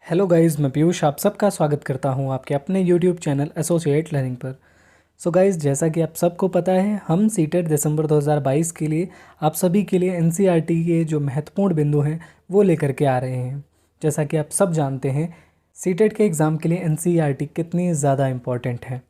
Hello guys, मैं पीयूष आप सबका स्वागत करता हूं आपके अपने यूट्यूब चैनल एसोसिएट लर्निंग पर। सो गाइस, जैसा कि आप सबको पता है, हम सीटेट दिसंबर 2022 के लिए आप सभी के लिए एनसीईआरटी के जो महत्वपूर्ण बिंदु हैं वो लेकर के आ रहे हैं। जैसा कि आप सब जानते हैं, सीटेट के एग्ज़ाम के लिए एनसीईआरटी कितनी ज़्यादा इम्पॉर्टेंट है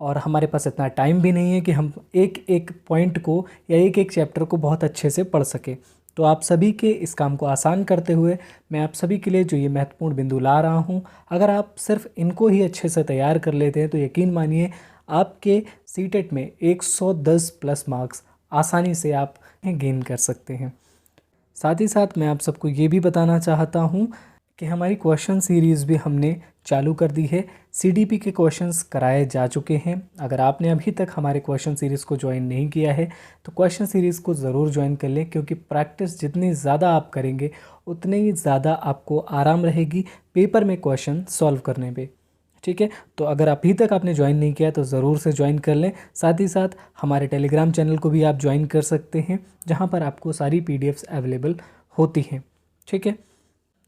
और हमारे पास इतना टाइम भी नहीं है कि हम एक एक पॉइंट को या एक एक चैप्टर को बहुत अच्छे से पढ़ सके। तो आप सभी के इस काम को आसान करते हुए मैं आप सभी के लिए जो ये महत्वपूर्ण बिंदु ला रहा हूँ, अगर आप सिर्फ इनको ही अच्छे से तैयार कर लेते हैं तो यकीन मानिए आपके सीटेट में 110 प्लस मार्क्स आसानी से आप गेन कर सकते हैं। साथ ही साथ मैं आप सबको ये भी बताना चाहता हूँ कि हमारी क्वेश्चन सीरीज़ भी हमने चालू कर दी है। सीडीपी के क्वेश्चंस कराए जा चुके हैं। अगर आपने अभी तक हमारे क्वेश्चन सीरीज़ को ज्वाइन नहीं किया है तो क्वेश्चन सीरीज़ को ज़रूर ज्वाइन कर लें, क्योंकि प्रैक्टिस जितनी ज़्यादा आप करेंगे उतनी ही ज़्यादा आपको आराम रहेगी पेपर में क्वेश्चन सॉल्व करने पे। ठीक है, तो अगर अभी तक आपने ज्वाइन नहीं किया तो ज़रूर से ज्वाइन कर लें। साथ ही साथ हमारे टेलीग्राम चैनल को भी आप ज्वाइन कर सकते हैं, जहाँ पर आपको सारी पीडीएफ्स अवेलेबल होती हैं। ठीक है,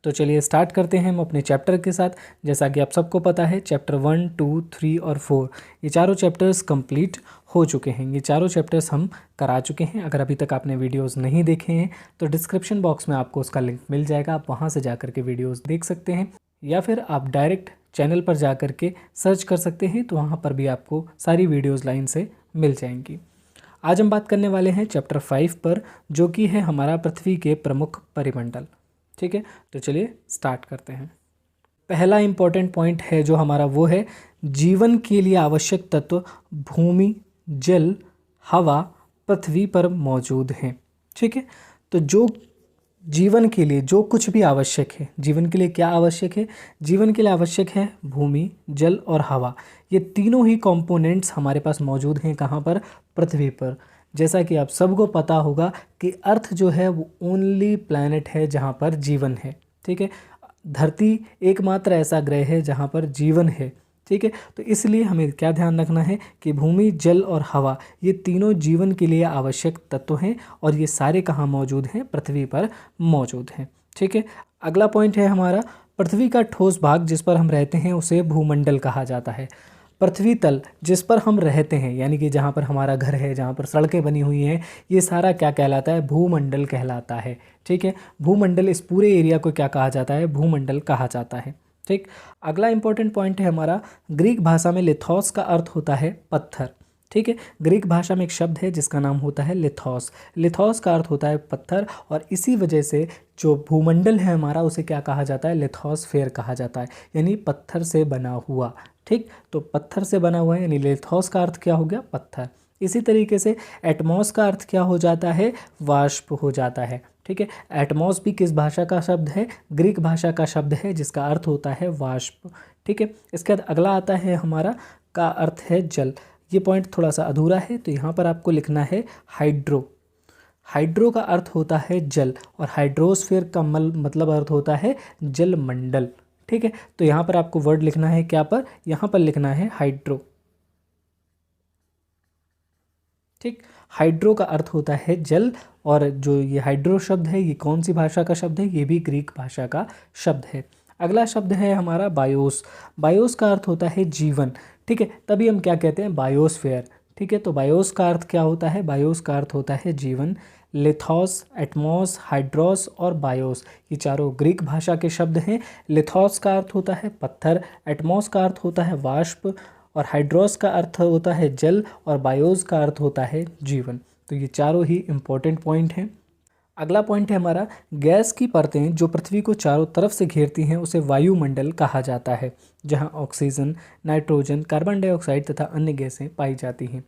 तो चलिए स्टार्ट करते हैं हम अपने चैप्टर के साथ। जैसा कि आप सबको पता है, चैप्टर 1, 2, 3 और 4 ये चारों चैप्टर्स कंप्लीट हो चुके हैं। ये चारों चैप्टर्स हम करा चुके हैं। अगर अभी तक आपने वीडियोस नहीं देखे हैं तो डिस्क्रिप्शन बॉक्स में आपको उसका लिंक मिल जाएगा, आप वहां से जाकर के वीडियोस देख सकते हैं, या फिर आप डायरेक्ट चैनल पर जा कर के सर्च कर सकते हैं, तो वहाँ पर भी आपको सारी वीडियोज़ लाइन से मिल जाएंगी। आज हम बात करने वाले हैं चैप्टर 5 पर, जो कि है हमारा पृथ्वी के प्रमुख परिमंडल। ठीक है, तो चलिए स्टार्ट करते हैं। पहला इंपॉर्टेंट पॉइंट है जो हमारा, वो है जीवन के लिए आवश्यक तत्व भूमि, जल, हवा पृथ्वी पर मौजूद हैं। ठीक है, तो जो जीवन के लिए जो कुछ भी आवश्यक है, जीवन के लिए क्या आवश्यक है? जीवन के लिए आवश्यक है भूमि, जल और हवा। ये तीनों ही कंपोनेंट्स हमारे पास मौजूद हैं। कहाँ पर? पृथ्वी पर। जैसा कि आप सबको पता होगा कि अर्थ जो है वो ओनली प्लैनेट है जहाँ पर जीवन है। ठीक है, धरती एकमात्र ऐसा ग्रह है जहाँ पर जीवन है। ठीक है, तो इसलिए हमें क्या ध्यान रखना है कि भूमि, जल और हवा ये तीनों जीवन के लिए आवश्यक तत्व हैं, और ये सारे कहाँ मौजूद हैं? पृथ्वी पर मौजूद हैं। ठीक है, अगला पॉइंट है हमारा, पृथ्वी का ठोस भाग जिस पर हम रहते हैं उसे भूमंडल कहा जाता है। पृथ्वी तल जिस पर हम रहते हैं, यानी कि जहाँ पर हमारा घर है, जहाँ पर सड़कें बनी हुई हैं, ये सारा क्या कहलाता है? भूमंडल कहलाता है। ठीक है, भूमंडल, इस पूरे एरिया को क्या कहा जाता है? भूमंडल कहा जाता है। ठीक, अगला इंपॉर्टेंट पॉइंट है हमारा, ग्रीक भाषा में लिथोस का अर्थ होता है पत्थर। ठीक है, ग्रीक भाषा में एक शब्द है जिसका नाम होता है लिथोस। लिथोस का अर्थ होता है पत्थर, और इसी वजह से जो भूमंडल है हमारा उसे क्या कहा जाता है? लिथोस्फेयर कहा जाता है, यानी पत्थर से बना हुआ। ठीक, तो पत्थर से बना हुआ है, यानी लिथोस का अर्थ क्या हो गया? पत्थर। इसी तरीके से एटमॉस का अर्थ क्या हो जाता है? वाष्प हो जाता है। ठीक है, एटमॉस भी किस भाषा का शब्द है? ग्रीक भाषा का शब्द है, जिसका अर्थ होता है वाष्प। ठीक है, इसके बाद अगला आता है हमारा, का अर्थ है जल। ये पॉइंट थोड़ा सा अधूरा है, तो यहाँ पर आपको लिखना है हाइड्रो। हाइड्रो का अर्थ होता है जल, और हाइड्रोस्फीयर का मतलब अर्थ होता है जलमंडल। ठीक है, तो यहाँ पर आपको वर्ड लिखना है, क्या पर? यहाँ पर लिखना है हाइड्रो। ठीक, हाइड्रो का अर्थ होता है जल, और जो ये हाइड्रो शब्द है ये कौन सी भाषा का शब्द है? ये भी ग्रीक भाषा का शब्द है। अगला शब्द है हमारा बायोस। बायोस का अर्थ होता है जीवन। ठीक है, तभी हम क्या कहते हैं? बायोस्फेयर। ठीक है, तो बायोस का अर्थ क्या होता है? बायोस का अर्थ होता है जीवन। लिथोस, एटमॉस, हाइड्रोस और बायोस ये चारों ग्रीक भाषा के शब्द हैं। लिथोस का अर्थ होता है पत्थर, एटमॉस का अर्थ होता है वाष्प, और हाइड्रोस का अर्थ होता है जल, और बायोस का अर्थ होता है जीवन। तो ये चारों ही इम्पोर्टेंट पॉइंट हैं। अगला पॉइंट है हमारा, गैस की परतें जो पृथ्वी को चारों तरफ से घेरती हैं उसे वायुमंडल कहा जाता है, जहां ऑक्सीजन, नाइट्रोजन, कार्बन डाइऑक्साइड तथा अन्य गैसें पाई जाती हैं।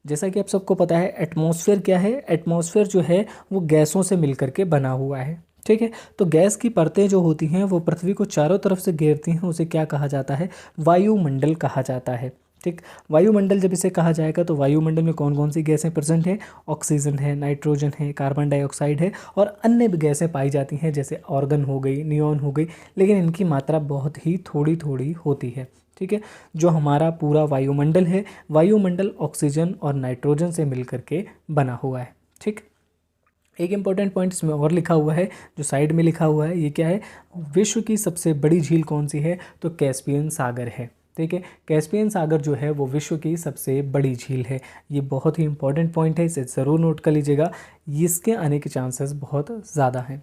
जैसा कि आप सबको पता है, एटमॉस्फेयर क्या है? एटमॉस्फेयर जो है वो गैसों से मिलकर के बना हुआ है। ठीक है, तो गैस की परतें जो होती हैं वो पृथ्वी को चारों तरफ से घेरती हैं, उसे क्या कहा जाता है? वायुमंडल कहा जाता है। ठीक, वायुमंडल जब इसे कहा जाएगा तो वायुमंडल में कौन कौन सी गैसें प्रेजेंट हैं? ऑक्सीजन है, नाइट्रोजन है, कार्बन डाइऑक्साइड है, और अन्य भी गैसें पाई जाती हैं, जैसे ऑर्गन हो गई, नियॉन हो गई, लेकिन इनकी मात्रा बहुत ही थोड़ी थोड़ी होती है। ठीक है, जो हमारा पूरा वायुमंडल है, वायुमंडल ऑक्सीजन और नाइट्रोजन से मिलकर के बना हुआ है। ठीक, एक इम्पॉर्टेंट पॉइंट इसमें और लिखा हुआ है, जो साइड में लिखा हुआ है, ये क्या है, विश्व की सबसे बड़ी झील कौन सी है, तो कैस्पियन सागर है। ठीक है, कैस्पियन सागर जो है वो विश्व की सबसे बड़ी झील है। ये बहुत ही इंपॉर्टेंट पॉइंट है, इसे ज़रूर नोट कर लीजिएगा, इसके आने के चांसेस बहुत ज़्यादा हैं।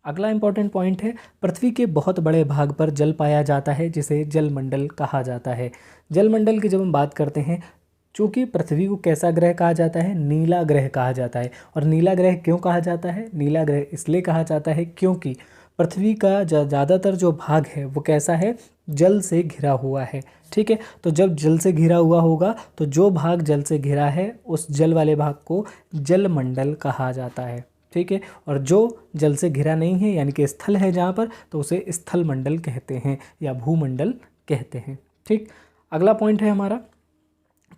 अगला इंपॉर्टेंट पॉइंट है, पृथ्वी के बहुत बड़े भाग पर जल पाया जाता है जिसे जलमंडल कहा जाता है। जलमंडल की जब हम बात करते हैं, चूँकि पृथ्वी को कैसा ग्रह कहा जाता है, नीला ग्रह कहा जाता है। और नीला ग्रह क्यों कहा जाता है, नीला ग्रह इसलिए कहा जाता है क्योंकि पृथ्वी का ज़्यादातर जो भाग है वो कैसा है, जल से घिरा हुआ है। ठीक है, तो जब जल से घिरा हुआ होगा तो जो भाग जल से घिरा है उस जल वाले भाग को जलमंडल कहा जाता है। ठीक है, और जो जल से घिरा नहीं है यानी कि स्थल है जहाँ पर, तो उसे स्थल मंडल कहते हैं या भूमंडल कहते हैं। ठीक, अगला पॉइंट है हमारा,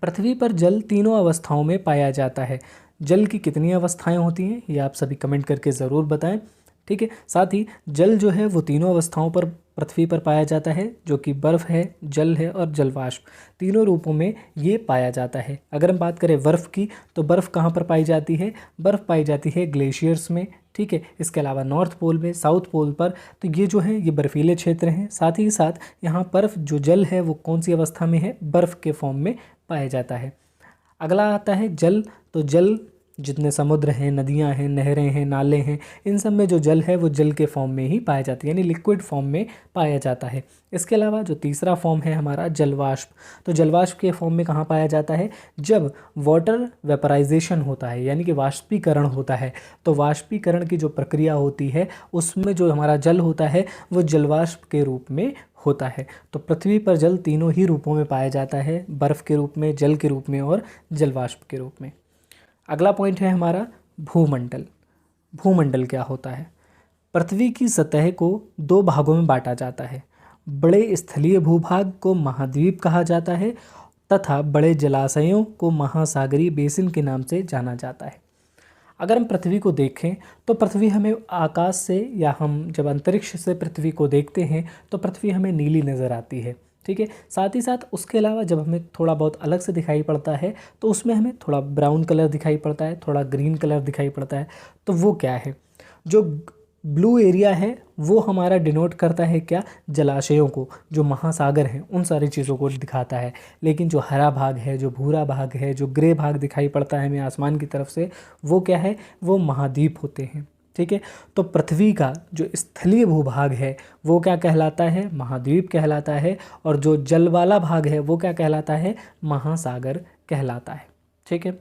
पृथ्वी पर जल तीनों अवस्थाओं में पाया जाता है। जल की कितनी अवस्थाएं होती हैं ये आप सभी कमेंट करके ज़रूर बताएं। ठीक है, साथ ही जल जो है वो तीनों अवस्थाओं पर पृथ्वी पर पाया जाता है, जो कि बर्फ़ है, जल है और जलवाष्प, तीनों रूपों में ये पाया जाता है। अगर हम बात करें बर्फ़ की, तो बर्फ़ कहाँ पर पाई जाती है, बर्फ़ पाई जाती है ग्लेशियर्स में। ठीक है, इसके अलावा नॉर्थ पोल में, साउथ पोल पर, तो ये जो है ये बर्फीले क्षेत्र हैं। साथ ही साथ यहाँ बर्फ़ जो जल है वो कौन सी अवस्था में है, बर्फ़ के फॉर्म में पाया जाता है। अगला आता है जल, तो जल जितने समुद्र हैं, नदियां हैं, नहरें हैं, नाले हैं, इन सब में जो जल है वो जल के फॉर्म में ही पाया जाता है, यानी लिक्विड फॉर्म में पाया जाता है। इसके अलावा जो तीसरा फॉर्म है हमारा जलवाष्प, तो जलवाष्प के फॉर्म में कहाँ पाया जाता है, जब वाटर वेपराइजेशन होता है यानी कि वाष्पीकरण होता है, तो वाष्पीकरण की जो प्रक्रिया होती है उसमें जो हमारा जल होता है वो जलवाष्प के रूप में होता है। तो पृथ्वी पर जल तीनों ही रूपों में पाया जाता है, बर्फ़ के रूप में, जल के रूप में और जलवाष्प के रूप में। अगला पॉइंट है हमारा भूमंडल। भूमंडल क्या होता है, पृथ्वी की सतह को दो भागों में बांटा जाता है। बड़े स्थलीय भूभाग को महाद्वीप कहा जाता है तथा बड़े जलाशयों को महासागरीय बेसिन के नाम से जाना जाता है। अगर हम पृथ्वी को देखें तो पृथ्वी हमें आकाश से, या हम जब अंतरिक्ष से पृथ्वी को देखते हैं तो पृथ्वी हमें नीली नज़र आती है। ठीक है, साथ ही साथ उसके अलावा जब हमें थोड़ा बहुत अलग से दिखाई पड़ता है तो उसमें हमें थोड़ा ब्राउन कलर दिखाई पड़ता है, थोड़ा ग्रीन कलर दिखाई पड़ता है। तो वो क्या है, जो ब्लू एरिया है वो हमारा डिनोट करता है क्या, जलाशयों को, जो महासागर हैं उन सारी चीज़ों को दिखाता है। लेकिन जो हरा भाग है, जो भूरा भाग है, जो ग्रे भाग दिखाई पड़ता है हमें आसमान की तरफ से, वो क्या है, वो महाद्वीप होते हैं। ठीक है, तो पृथ्वी का जो स्थलीय भूभाग है वो क्या कहलाता है, महाद्वीप कहलाता है, और जो जल वाला भाग है वो क्या कहलाता है, महासागर कहलाता है। ठीक है,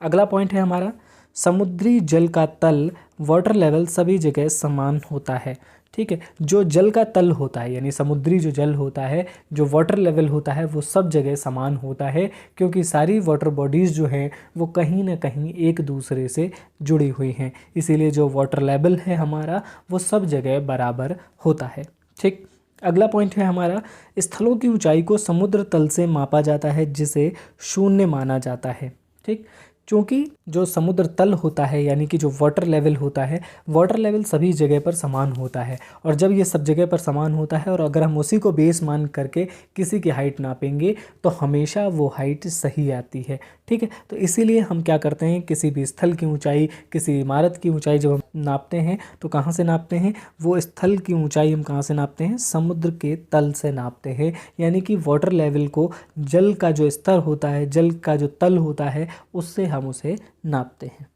अगला पॉइंट है हमारा, समुद्री जल का तल, वाटर लेवल सभी जगह समान होता है। ठीक है, जो जल का तल होता है यानी समुद्री जो जल होता है, जो वाटर लेवल होता है वो सब जगह समान होता है, क्योंकि सारी वाटर बॉडीज़ जो हैं वो कहीं ना कहीं एक दूसरे से जुड़ी हुई हैं, इसीलिए जो वाटर लेवल है हमारा वो सब जगह बराबर होता है। ठीक, अगला पॉइंट है हमारा, स्थलों की ऊंचाई को समुद्र तल से मापा जाता है जिसे शून्य माना जाता है। ठीक, क्योंकि जो समुद्र तल होता है यानी कि जो वाटर लेवल होता है, वाटर लेवल सभी जगह पर समान होता है, और जब ये सब जगह पर समान होता है और अगर हम उसी को बेस मान करके किसी की हाइट नापेंगे तो हमेशा वो हाइट सही आती है। ठीक है, तो इसीलिए हम क्या करते हैं, किसी भी स्थल की ऊंचाई, किसी इमारत की ऊंचाई जब हम नापते हैं तो कहाँ से नापते हैं, वो स्थल की ऊंचाई हम कहाँ से नापते हैं, समुद्र के तल से नापते हैं, यानी कि वाटर लेवल को जल का जो स्तर होता है, जल का जो तल होता है, उससे हम उसे नापते हैं।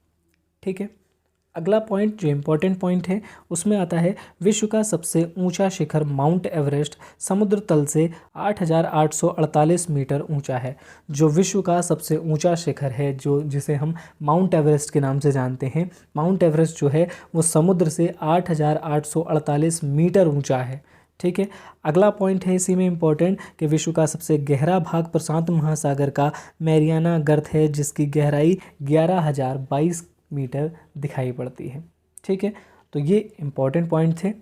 ठीक है, अगला पॉइंट जो इम्पोर्टेंट पॉइंट है उसमें आता है, विश्व का सबसे ऊंचा शिखर माउंट एवरेस्ट समुद्र तल से 8,848 मीटर ऊंचा है। जो विश्व का सबसे ऊंचा शिखर है, जो जिसे हम माउंट एवरेस्ट के नाम से जानते हैं, माउंट एवरेस्ट जो है वो समुद्र से 8,848 मीटर ऊंचा है। ठीक है, अगला पॉइंट है इसी में इम्पोर्टेंट कि विश्व का सबसे गहरा भाग प्रशांत महासागर का मैरियाना गर्त है, जिसकी गहराई 11,022 मीटर दिखाई पड़ती है। ठीक है, तो ये इम्पोर्टेंट पॉइंट थे।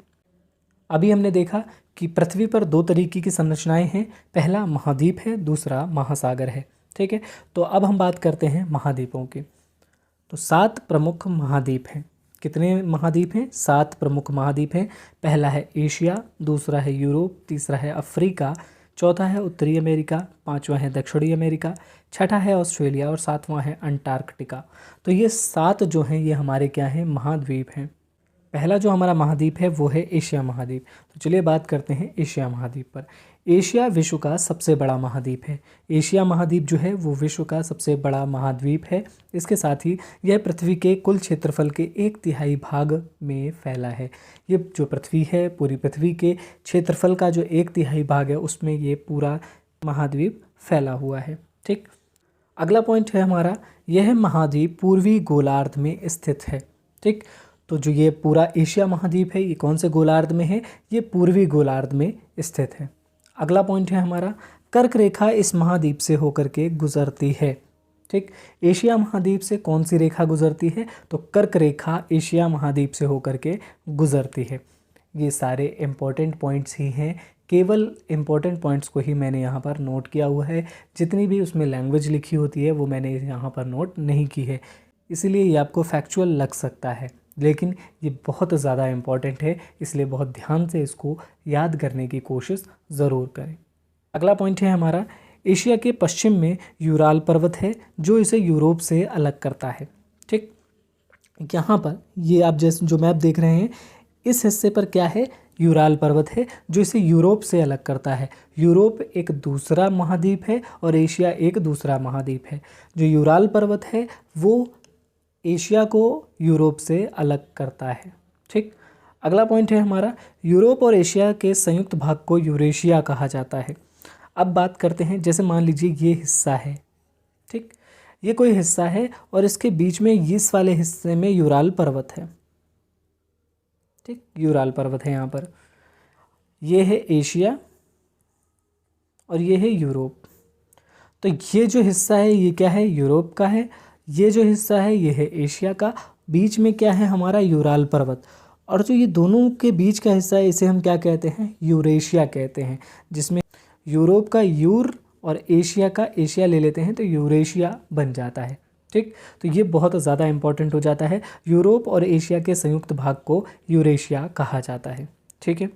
अभी हमने देखा कि पृथ्वी पर दो तरीके की संरचनाएं हैं, पहला महाद्वीप है, दूसरा महासागर है। ठीक है, तो अब हम बात करते हैं महाद्वीपों की। तो 7 प्रमुख महाद्वीप हैं। कितने महाद्वीप हैं, 7 प्रमुख महाद्वीप हैं। पहला है एशिया, दूसरा है यूरोप, तीसरा है अफ्रीका, चौथा है उत्तरी अमेरिका, पांचवा है दक्षिणी अमेरिका, छठा है ऑस्ट्रेलिया और सातवां है अंटार्कटिका। तो ये 7 जो हैं ये हमारे क्या हैं, महाद्वीप हैं। पहला जो हमारा महाद्वीप है वो है एशिया महाद्वीप। तो चलिए बात करते हैं एशिया महाद्वीप पर। एशिया विश्व का सबसे बड़ा महाद्वीप है। एशिया महाद्वीप जो है वो विश्व का सबसे बड़ा महाद्वीप है। इसके साथ ही यह पृथ्वी के कुल क्षेत्रफल के 1/3 भाग में फैला है। ये जो पृथ्वी है, पूरी पृथ्वी के क्षेत्रफल का जो 1/3 भाग है उसमें ये पूरा महाद्वीप फैला हुआ है। ठीक, अगला पॉइंट है हमारा, यह महाद्वीप पूर्वी गोलार्ध में स्थित है। ठीक, तो जो ये पूरा एशिया महाद्वीप है ये कौन से गोलार्ध में है, ये पूर्वी गोलार्ध में स्थित है। अगला पॉइंट है हमारा, कर्क रेखा इस महाद्वीप से होकर के गुजरती है। ठीक, एशिया महाद्वीप से कौन सी रेखा गुजरती है, तो कर्क रेखा एशिया महाद्वीप से होकर के गुजरती है। ये सारे इम्पोर्टेंट पॉइंट्स ही हैं, केवल इम्पोर्टेंट पॉइंट्स को ही मैंने यहाँ पर नोट किया हुआ है। जितनी भी उसमें लैंग्वेज लिखी होती है वो मैंने यहाँ पर नोट नहीं की है, इसीलिए ये आपको फैक्चुअल लग सकता है, लेकिन ये बहुत ज़्यादा इम्पॉर्टेंट है, इसलिए बहुत ध्यान से इसको याद करने की कोशिश ज़रूर करें। अगला पॉइंट है हमारा, एशिया के पश्चिम में यूराल पर्वत है जो इसे यूरोप से अलग करता है। ठीक, यहाँ पर ये आप जैसे जो मैप देख रहे हैं इस हिस्से पर क्या है, यूराल पर्वत है जो इसे यूरोप से अलग करता है। यूरोप एक दूसरा महाद्वीप है और एशिया एक दूसरा महाद्वीप है। जो यूराल पर्वत है वो एशिया को यूरोप से अलग करता है। ठीक, अगला पॉइंट है हमारा, यूरोप और एशिया के संयुक्त भाग को यूरेशिया कहा जाता है। अब बात करते हैं, जैसे मान लीजिए ये हिस्सा है। ठीक, ये कोई हिस्सा है और इसके बीच में इस वाले हिस्से में यूराल पर्वत है। ठीक, यूराल पर्वत है यहाँ पर। ये है एशिया और ये है यूरोप। तो ये जो हिस्सा है ये क्या है, यूरोप का है। ये जो हिस्सा है ये है एशिया का। बीच में क्या है हमारा, यूराल पर्वत। और जो ये दोनों के बीच का हिस्सा है इसे हम क्या कहते हैं, यूरेशिया कहते हैं, जिसमें यूरोप का यूर और एशिया का एशिया ले लेते हैं तो यूरेशिया बन जाता है। ठीक, तो ये बहुत ज़्यादा इंपॉर्टेंट हो जाता है। यूरोप और एशिया के संयुक्त भाग को यूरेशिया कहा जाता है। ठीक है,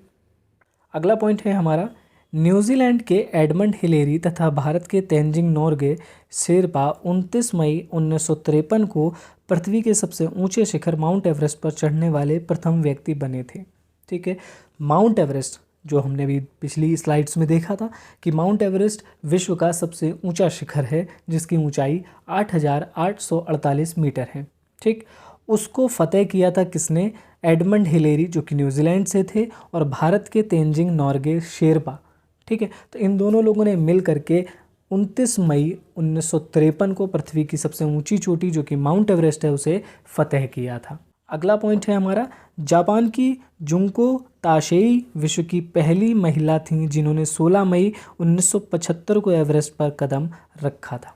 अगला पॉइंट है हमारा, न्यूजीलैंड के एडमंड हिलेरी तथा भारत के तेंजिंग नोर्गे शेरपा 29 मई 1953 को पृथ्वी के सबसे ऊंचे शिखर माउंट एवरेस्ट पर चढ़ने वाले प्रथम व्यक्ति बने थे। ठीक है, माउंट एवरेस्ट जो हमने भी पिछली स्लाइड्स में देखा था कि माउंट एवरेस्ट विश्व का सबसे ऊंचा शिखर है जिसकी ऊंचाई 8,848 मीटर है। ठीक, उसको फतेह किया था किसने, एडमंड हिलेरी जो कि न्यूजीलैंड से थे और भारत के तेंजिंग नोर्गे शेरपा। ठीक है, तो इन दोनों लोगों ने मिल करके 29 मई 1953 को पृथ्वी की सबसे ऊंची चोटी जो कि माउंट एवरेस्ट है उसे फतेह किया था। अगला पॉइंट है हमारा, जापान की जुंको ताशेई विश्व की पहली महिला थी जिन्होंने 16 मई 1975 को एवरेस्ट पर कदम रखा था।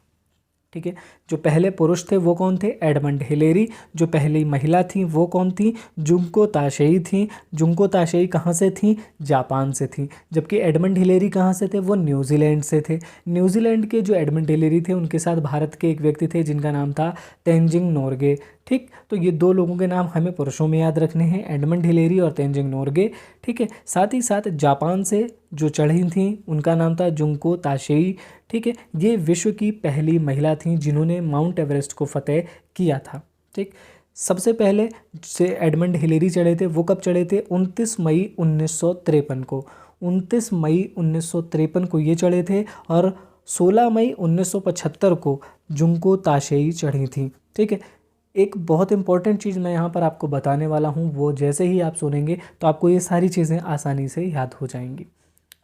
ठीक है, जो पहले पुरुष थे वो कौन थे, एडमंड हिलेरी। जो पहली महिला थी वो कौन थी, जुंको ताशेई थी। जुंको ताशेई कहाँ से थी, जापान से थी। जबकि एडमंड हिलेरी कहाँ से थे, वो न्यूजीलैंड से थे। न्यूजीलैंड के जो एडमंड हिलेरी थे उनके साथ भारत के एक व्यक्ति थे जिनका नाम था तेंजिंग नोर्गे। ठीक, तो ये दो लोगों के नाम हमें पुरुषों में याद रखने हैं, एडमंड हिलेरी और तेंजिंग नोर्गे। ठीक है, साथ ही साथ जापान से जो चढ़ी थी उनका नाम था जुंको ताशेई। ठीक है, ये विश्व की पहली महिला थी जिन्होंने माउंट एवरेस्ट को फतेह किया था। ठीक, सबसे पहले से एडमंड हिलेरी चढ़े थे, वो कब चढ़े थे, 29 मई 1953 को। 29 मई 1953 को ये चढ़े थे और 16 मई 1975 को जुंको ताशेई चढ़ी थी। ठीक है, एक बहुत इंपॉर्टेंट चीज़ मैं यहाँ पर आपको बताने वाला हूँ, वो जैसे ही आप सुनेंगे तो आपको ये सारी चीज़ें आसानी से याद हो जाएंगी।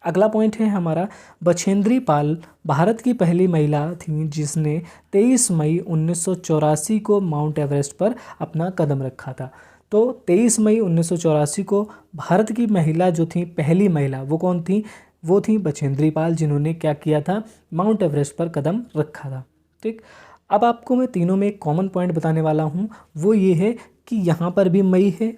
अगला पॉइंट है हमारा, बछेंद्री पाल भारत की पहली महिला थी जिसने 23 मई 1984 को माउंट एवरेस्ट पर अपना कदम रखा था। तो 23 मई 1984 को भारत की महिला जो थी, पहली महिला वो कौन थी, वो थी बछेंद्री पाल जिन्होंने क्या किया था, माउंट एवरेस्ट पर कदम रखा था। ठीक, अब आपको मैं तीनों में एक कॉमन पॉइंट बताने वाला हूँ, वो ये है कि यहाँ पर भी मई है,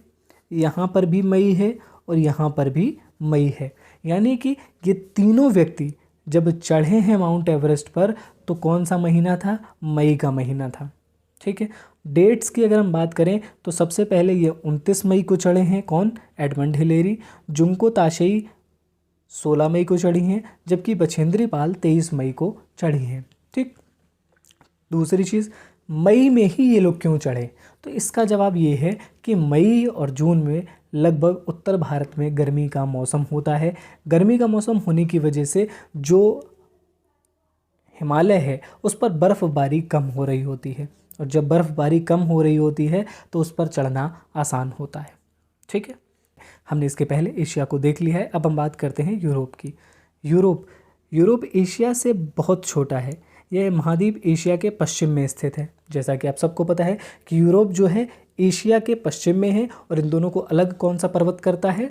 यहाँ पर भी मई है और यहाँ पर भी मई है। यानी कि ये तीनों व्यक्ति जब चढ़े हैं माउंट एवरेस्ट पर तो कौन सा महीना था, मई का महीना था। ठीक है, डेट्स की अगर हम बात करें तो सबसे पहले ये 29 मई को चढ़े हैं, कौन, एडमंड हिलेरी। जुंको ताशेई 16 मई को चढ़ी हैं, जबकि बछेंद्री पाल 23 मई को चढ़ी हैं। ठीक। दूसरी चीज़, मई में ही ये लोग क्यों चढ़े? तो इसका जवाब ये है कि मई और जून में लगभग उत्तर भारत में गर्मी का मौसम होता है। गर्मी का मौसम होने की वजह से जो हिमालय है उस पर बर्फ़बारी कम हो रही होती है, और जब बर्फ़बारी कम हो रही होती है तो उस पर चढ़ना आसान होता है। ठीक है, हमने इसके पहले एशिया को देख लिया है। अब हम बात करते हैं यूरोप की। यूरोप एशिया से बहुत छोटा है। यह महाद्वीप एशिया के पश्चिम में स्थित है। जैसा कि आप सबको पता है कि यूरोप जो है एशिया के पश्चिम में है, और इन दोनों को अलग कौन सा पर्वत करता है?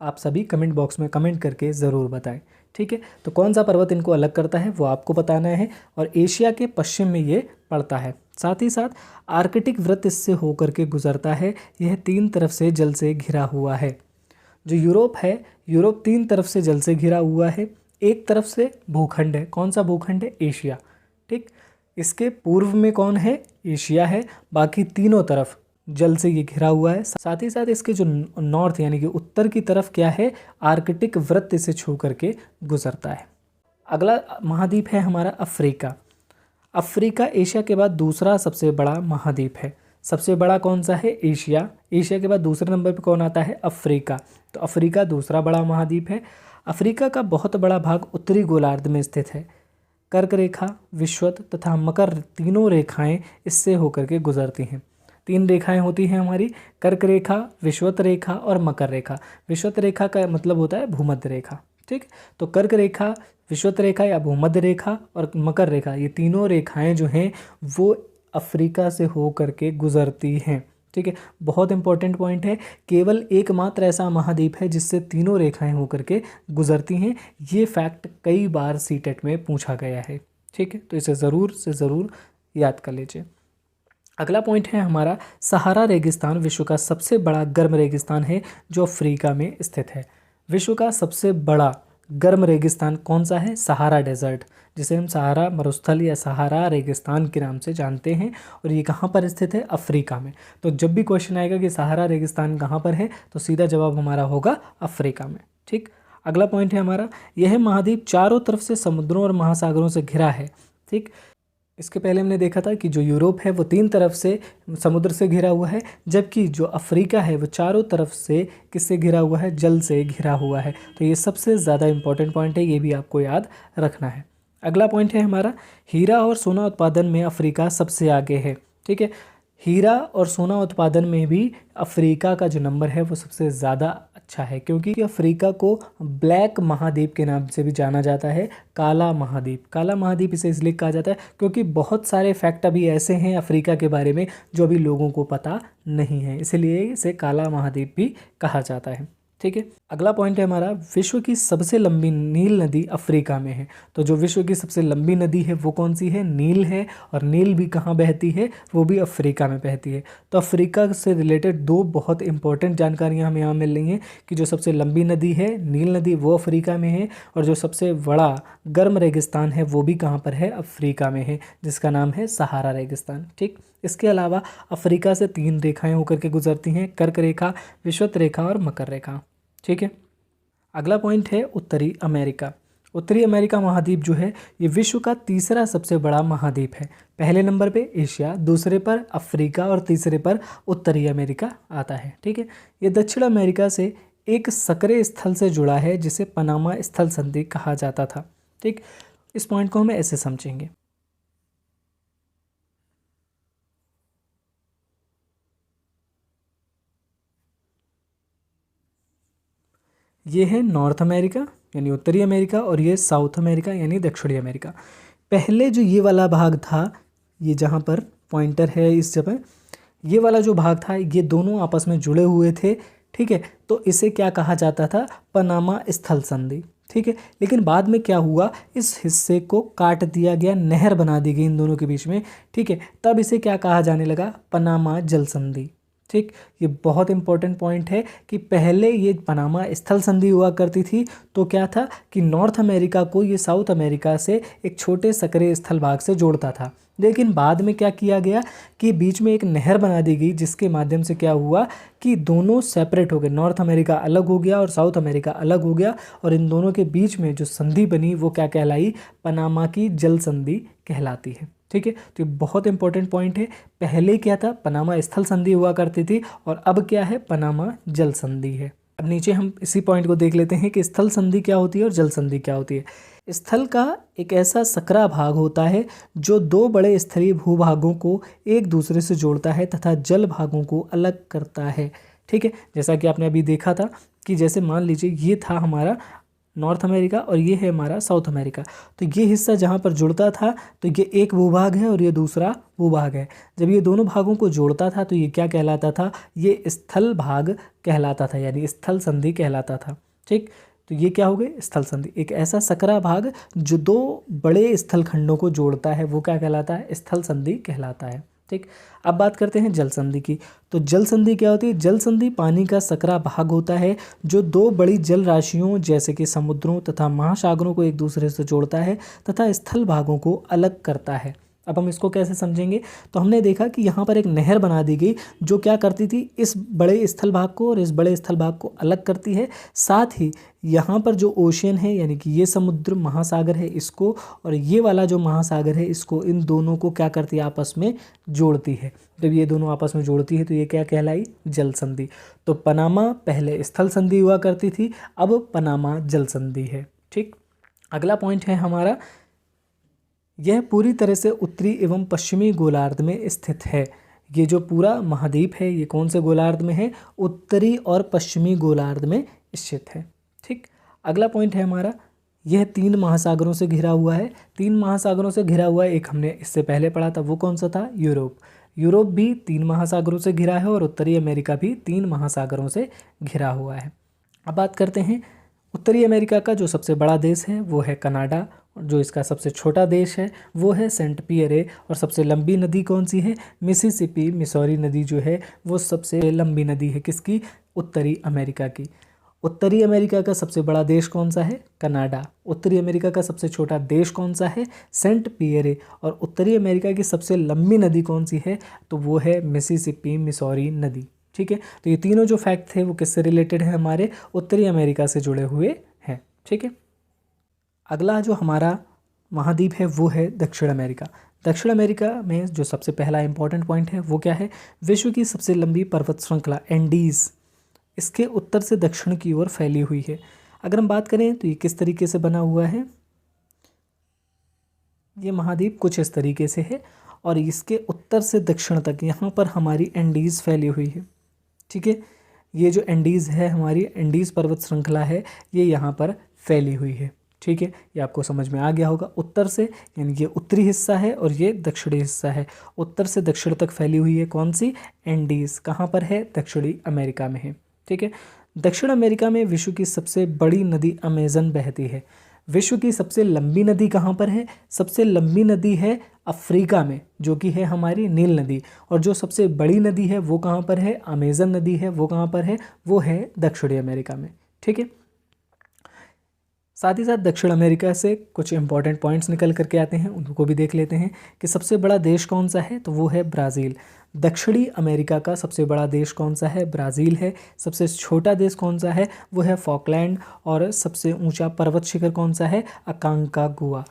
आप सभी कमेंट बॉक्स में कमेंट करके ज़रूर बताएं। ठीक है, तो कौन सा पर्वत इनको अलग करता है वो आपको बताना है, और एशिया के पश्चिम में ये पड़ता है। साथ ही साथ आर्कटिक वृत्त इससे होकर के गुजरता है। यह 3 तरफ से जल से घिरा हुआ है। जो यूरोप है, यूरोप 3 तरफ से जल से घिरा हुआ है। एक तरफ से भूखंड है। कौन सा भूखंड है? एशिया। ठीक, इसके पूर्व में कौन है? एशिया है। बाकी तीनों तरफ जल से ये घिरा हुआ है। साथ ही साथ इसके जो नॉर्थ यानी कि उत्तर की तरफ क्या है? आर्कटिक वृत्त इसे छू करके गुजरता है। अगला महाद्वीप है हमारा अफ्रीका। अफ्रीका एशिया के बाद दूसरा सबसे बड़ा महाद्वीप है। सबसे बड़ा कौन सा है? एशिया। एशिया के बाद दूसरे नंबर पर कौन आता है? अफ्रीका। तो अफ्रीका दूसरा बड़ा महाद्वीप है। अफ्रीका का बहुत बड़ा भाग उत्तरी गोलार्ध में स्थित है। कर्क रेखा, विषुवत तथा मकर तीनों रेखाएं इससे होकर के गुजरती हैं। 3 रेखाएं होती हैं हमारी, कर्क रेखा, विषुवत रेखा और मकर रेखा। विषुवत रेखा का मतलब होता है भूमध्य रेखा। ठीक, तो कर्क रेखा, विषुवत रेखा या भूमध्य रेखा और मकर रेखा, ये तीनों रेखाएं जो हैं वो अफ्रीका से हो करके गुजरती हैं। ठीक है, बहुत इंपॉर्टेंट पॉइंट है। केवल एकमात्र ऐसा महाद्वीप है जिससे तीनों रेखाएं होकर के गुजरती हैं। ये फैक्ट कई बार सीटेट में पूछा गया है। ठीक है, तो इसे ज़रूर से ज़रूर याद कर लीजिए। अगला पॉइंट है हमारा सहारा रेगिस्तान। विश्व का सबसे बड़ा गर्म रेगिस्तान है जो अफ्रीका में स्थित है। विश्व का सबसे बड़ा गर्म रेगिस्तान कौन सा है? सहारा डेजर्ट, जिसे हम सहारा मरुस्थल या सहारा रेगिस्तान के नाम से जानते हैं, और ये कहाँ पर स्थित है? अफ्रीका में। तो जब भी क्वेश्चन आएगा कि सहारा रेगिस्तान कहाँ पर है, तो सीधा जवाब हमारा होगा अफ्रीका में। ठीक, अगला पॉइंट है हमारा, यह महाद्वीप चारों तरफ से समुद्रों और महासागरों से घिरा है। ठीक, इसके पहले हमने देखा था कि जो यूरोप है वो 3 तरफ से समुद्र से घिरा हुआ है, जबकि जो अफ्रीका है वो चारों तरफ से किससे घिरा हुआ है? जल से घिरा हुआ है। तो ये सबसे ज़्यादा इंपॉर्टेंट पॉइंट है, ये भी आपको याद रखना है। अगला पॉइंट है हमारा, हीरा और सोना उत्पादन में अफ्रीका सबसे आगे है। ठीक है, हीरा और सोना उत्पादन में भी अफ्रीका का जो नंबर है वो सबसे ज़्यादा अच्छा है, क्योंकि अफ्रीका को ब्लैक महाद्वीप के नाम से भी जाना जाता है। काला महाद्वीप, काला महाद्वीप इसे इसलिए कहा जाता है क्योंकि बहुत सारे फैक्ट अभी ऐसे हैं अफ्रीका के बारे में जो अभी लोगों को पता नहीं है, इसलिए इसे काला महाद्वीप भी कहा जाता है। ठीक है, अगला पॉइंट है हमारा, विश्व की सबसे लंबी नील नदी अफ्रीका में है। तो जो विश्व की सबसे लंबी नदी है वो कौन सी है? नील है। और नील भी कहाँ बहती है? वो भी अफ्रीका में बहती है। तो अफ्रीका से रिलेटेड 2 बहुत इंपॉर्टेंट जानकारियाँ हमें यहाँ मिल रही हैं कि जो सबसे लंबी नदी है नील नदी वो अफ्रीका में है, और जो सबसे बड़ा गर्म रेगिस्तान है वो भी कहाँ पर है? अफ्रीका में है, जिसका नाम है सहारा रेगिस्तान। ठीक, इसके अलावा अफ्रीका से 3 रेखाएं होकर के गुजरती हैं, कर्क रेखा, विषुवत रेखा और मकर रेखा। ठीक है, अगला पॉइंट है उत्तरी अमेरिका। उत्तरी अमेरिका महाद्वीप जो है ये विश्व का तीसरा सबसे बड़ा महाद्वीप है। पहले नंबर पे एशिया, दूसरे पर अफ्रीका और तीसरे पर उत्तरी अमेरिका आता है। ठीक है, ये दक्षिण अमेरिका से एक सक्रिय स्थल से जुड़ा है जिसे पनामा स्थल संधि कहा जाता था। ठीक, इस पॉइंट को हम ऐसे समझेंगे, ये है नॉर्थ अमेरिका यानी उत्तरी अमेरिका, और ये साउथ अमेरिका यानी दक्षिणी अमेरिका। पहले जो ये वाला भाग था, ये जहाँ पर पॉइंटर है इस जगह, ये वाला जो भाग था ये दोनों आपस में जुड़े हुए थे। ठीक है, तो इसे क्या कहा जाता था? पनामा स्थल संधि। ठीक है, लेकिन बाद में क्या हुआ, इस हिस्से को काट दिया गया, नहर बना दी गई इन दोनों के बीच में। ठीक है, तब इसे क्या कहा जाने लगा? पनामा जल संधि। ठीक, ये बहुत इंपॉर्टेंट पॉइंट है कि पहले ये पनामा स्थल संधि हुआ करती थी, तो क्या था कि नॉर्थ अमेरिका को ये साउथ अमेरिका से एक छोटे सक्रिय स्थल भाग से जोड़ता था, लेकिन बाद में क्या किया गया कि बीच में एक नहर बना दी गई, जिसके माध्यम से क्या हुआ कि दोनों सेपरेट हो गए, नॉर्थ अमेरिका अलग हो गया और साउथ अमेरिका अलग हो गया, और इन दोनों के बीच में जो संधि बनी वो क्या कहलाई, पनामा की जल संधि कहलाती है। ठीक है, तो ये बहुत इंपॉर्टेंट पॉइंट है। पहले क्या था, पनामा स्थल संधि हुआ करती थी, और अब क्या है, पनामा जल संधि है। अब नीचे हम इसी पॉइंट को देख लेते हैं कि स्थल संधि क्या होती है और जल संधि क्या होती है। स्थल का एक ऐसा सकरा भाग होता है जो दो बड़े स्थलीय भूभागों को एक दूसरे से जोड़ता है तथा जल भागों को अलग करता है। ठीक है, जैसा कि आपने अभी देखा था कि जैसे मान लीजिए ये था हमारा नॉर्थ अमेरिका और ये है हमारा साउथ अमेरिका, तो ये हिस्सा जहाँ पर जुड़ता था तो ये एक भूभाग है और ये दूसरा भूभाग है। जब ये दोनों भागों को जोड़ता था तो ये क्या कहलाता था, ये स्थल भाग कहलाता था, यानी स्थल संधि कहलाता था। ठीक, तो ये क्या हो गए, स्थल संधि। एक ऐसा सकरा भाग जो दो बड़े स्थल खंडों को जोड़ता है वो क्या कहलाता है, स्थल संधि कहलाता है। ठीक, अब बात करते हैं जल संधि की। तो जल संधि क्या होती है, जल संधि पानी का सकरा भाग होता है जो दो बड़ी जल राशियों जैसे कि समुद्रों तथा महासागरों को एक दूसरे से जोड़ता है तथा स्थल भागों को अलग करता है। अब हम इसको कैसे समझेंगे, तो हमने देखा कि यहाँ पर एक नहर बना दी गई जो क्या करती थी, इस बड़े स्थल भाग को और इस बड़े स्थल भाग को अलग करती है। साथ ही यहाँ पर जो ओशियन है, यानी कि ये समुद्र महासागर है इसको, और ये वाला जो महासागर है इसको, इन दोनों को क्या करती है, आपस में जोड़ती है। जब ये दोनों आपस में जोड़ती है तो ये क्या कहलाई, जल संधि। तो पनामा पहले स्थल संधि हुआ करती थी, अब पनामा जल संधि है। ठीक, अगला पॉइंट है हमारा, यह पूरी तरह से उत्तरी एवं पश्चिमी गोलार्ध में स्थित है। ये जो पूरा महाद्वीप है ये कौन से गोलार्ध में है, उत्तरी और पश्चिमी गोलार्ध में स्थित है। ठीक, अगला पॉइंट है हमारा, यह 3 महासागरों से घिरा हुआ है। 3 महासागरों से घिरा हुआ है, एक हमने इससे पहले पढ़ा था, वो कौन सा था, यूरोप। यूरोप भी 3 महासागरों से घिरा है और उत्तरी अमेरिका भी 3 महासागरों से घिरा हुआ है। अब बात करते हैं उत्तरी अमेरिका का जो सबसे बड़ा देश है वो है कनाडा, जो इसका सबसे छोटा देश है वो है सेंट पियरे, और सबसे लंबी नदी कौन सी है, मिसिसिपी, मिसौरी नदी जो है वो सबसे लंबी नदी है, किसकी, उत्तरी अमेरिका की। उत्तरी अमेरिका का सबसे बड़ा देश कौन सा है, कनाडा। उत्तरी अमेरिका का सबसे छोटा देश कौन सा है, सेंट पियरे। और उत्तरी अमेरिका की सबसे लंबी नदी कौन सी है, तो वो है मिसिसिपी, मिसौरी नदी। ठीक है, तो ये तीनों जो फैक्ट थे वो किससे रिलेटेड है, हमारे उत्तरी अमेरिका से जुड़े हुए हैं। ठीक है, अगला जो हमारा महाद्वीप है वो है दक्षिण अमेरिका। दक्षिण अमेरिका में जो सबसे पहला इंपॉर्टेंट पॉइंट है वो क्या है, विश्व की सबसे लंबी पर्वत श्रृंखला एंडीज़ इसके उत्तर से दक्षिण की ओर फैली हुई है। अगर हम बात करें तो ये किस तरीके से बना हुआ है, ये महाद्वीप कुछ इस तरीके से है, और इसके उत्तर से दक्षिण तक यहाँ पर हमारी एंडीज़ फैली हुई है। ठीक है, ये जो एंडीज़ है, हमारी एंडीज़ पर्वत श्रृंखला है, ये यहाँ पर फैली हुई है। ठीक है, ये आपको समझ में आ गया होगा। उत्तर से यानी ये उत्तरी हिस्सा है और ये दक्षिणी हिस्सा है, उत्तर से दक्षिण तक फैली हुई है कौन सी, एंडीज़। कहाँ पर है, दक्षिणी अमेरिका में है। ठीक है, दक्षिण अमेरिका में विश्व की सबसे बड़ी नदी अमेज़न बहती है। विश्व की सबसे लंबी नदी कहाँ पर है, सबसे लंबी नदी है अफ्रीका में, जो कि है हमारी नील नदी। और जो सबसे बड़ी नदी है वो कहाँ पर है, अमेज़न नदी है, वो कहाँ पर है, वो है दक्षिणी अमेरिका में। ठीक है, साथ ही साथ दक्षिण अमेरिका से कुछ इंपॉर्टेंट पॉइंट्स निकल करके आते हैं, उनको भी देख लेते हैं कि सबसे बड़ा देश कौन सा है, तो वो है ब्राज़ील। दक्षिणी अमेरिका का सबसे बड़ा देश कौन सा है, ब्राज़ील है। सबसे छोटा देश कौन सा है, वो है फॉकलैंड। और सबसे ऊंचा पर्वत शिखर कौन सा है, अकांकागुआ।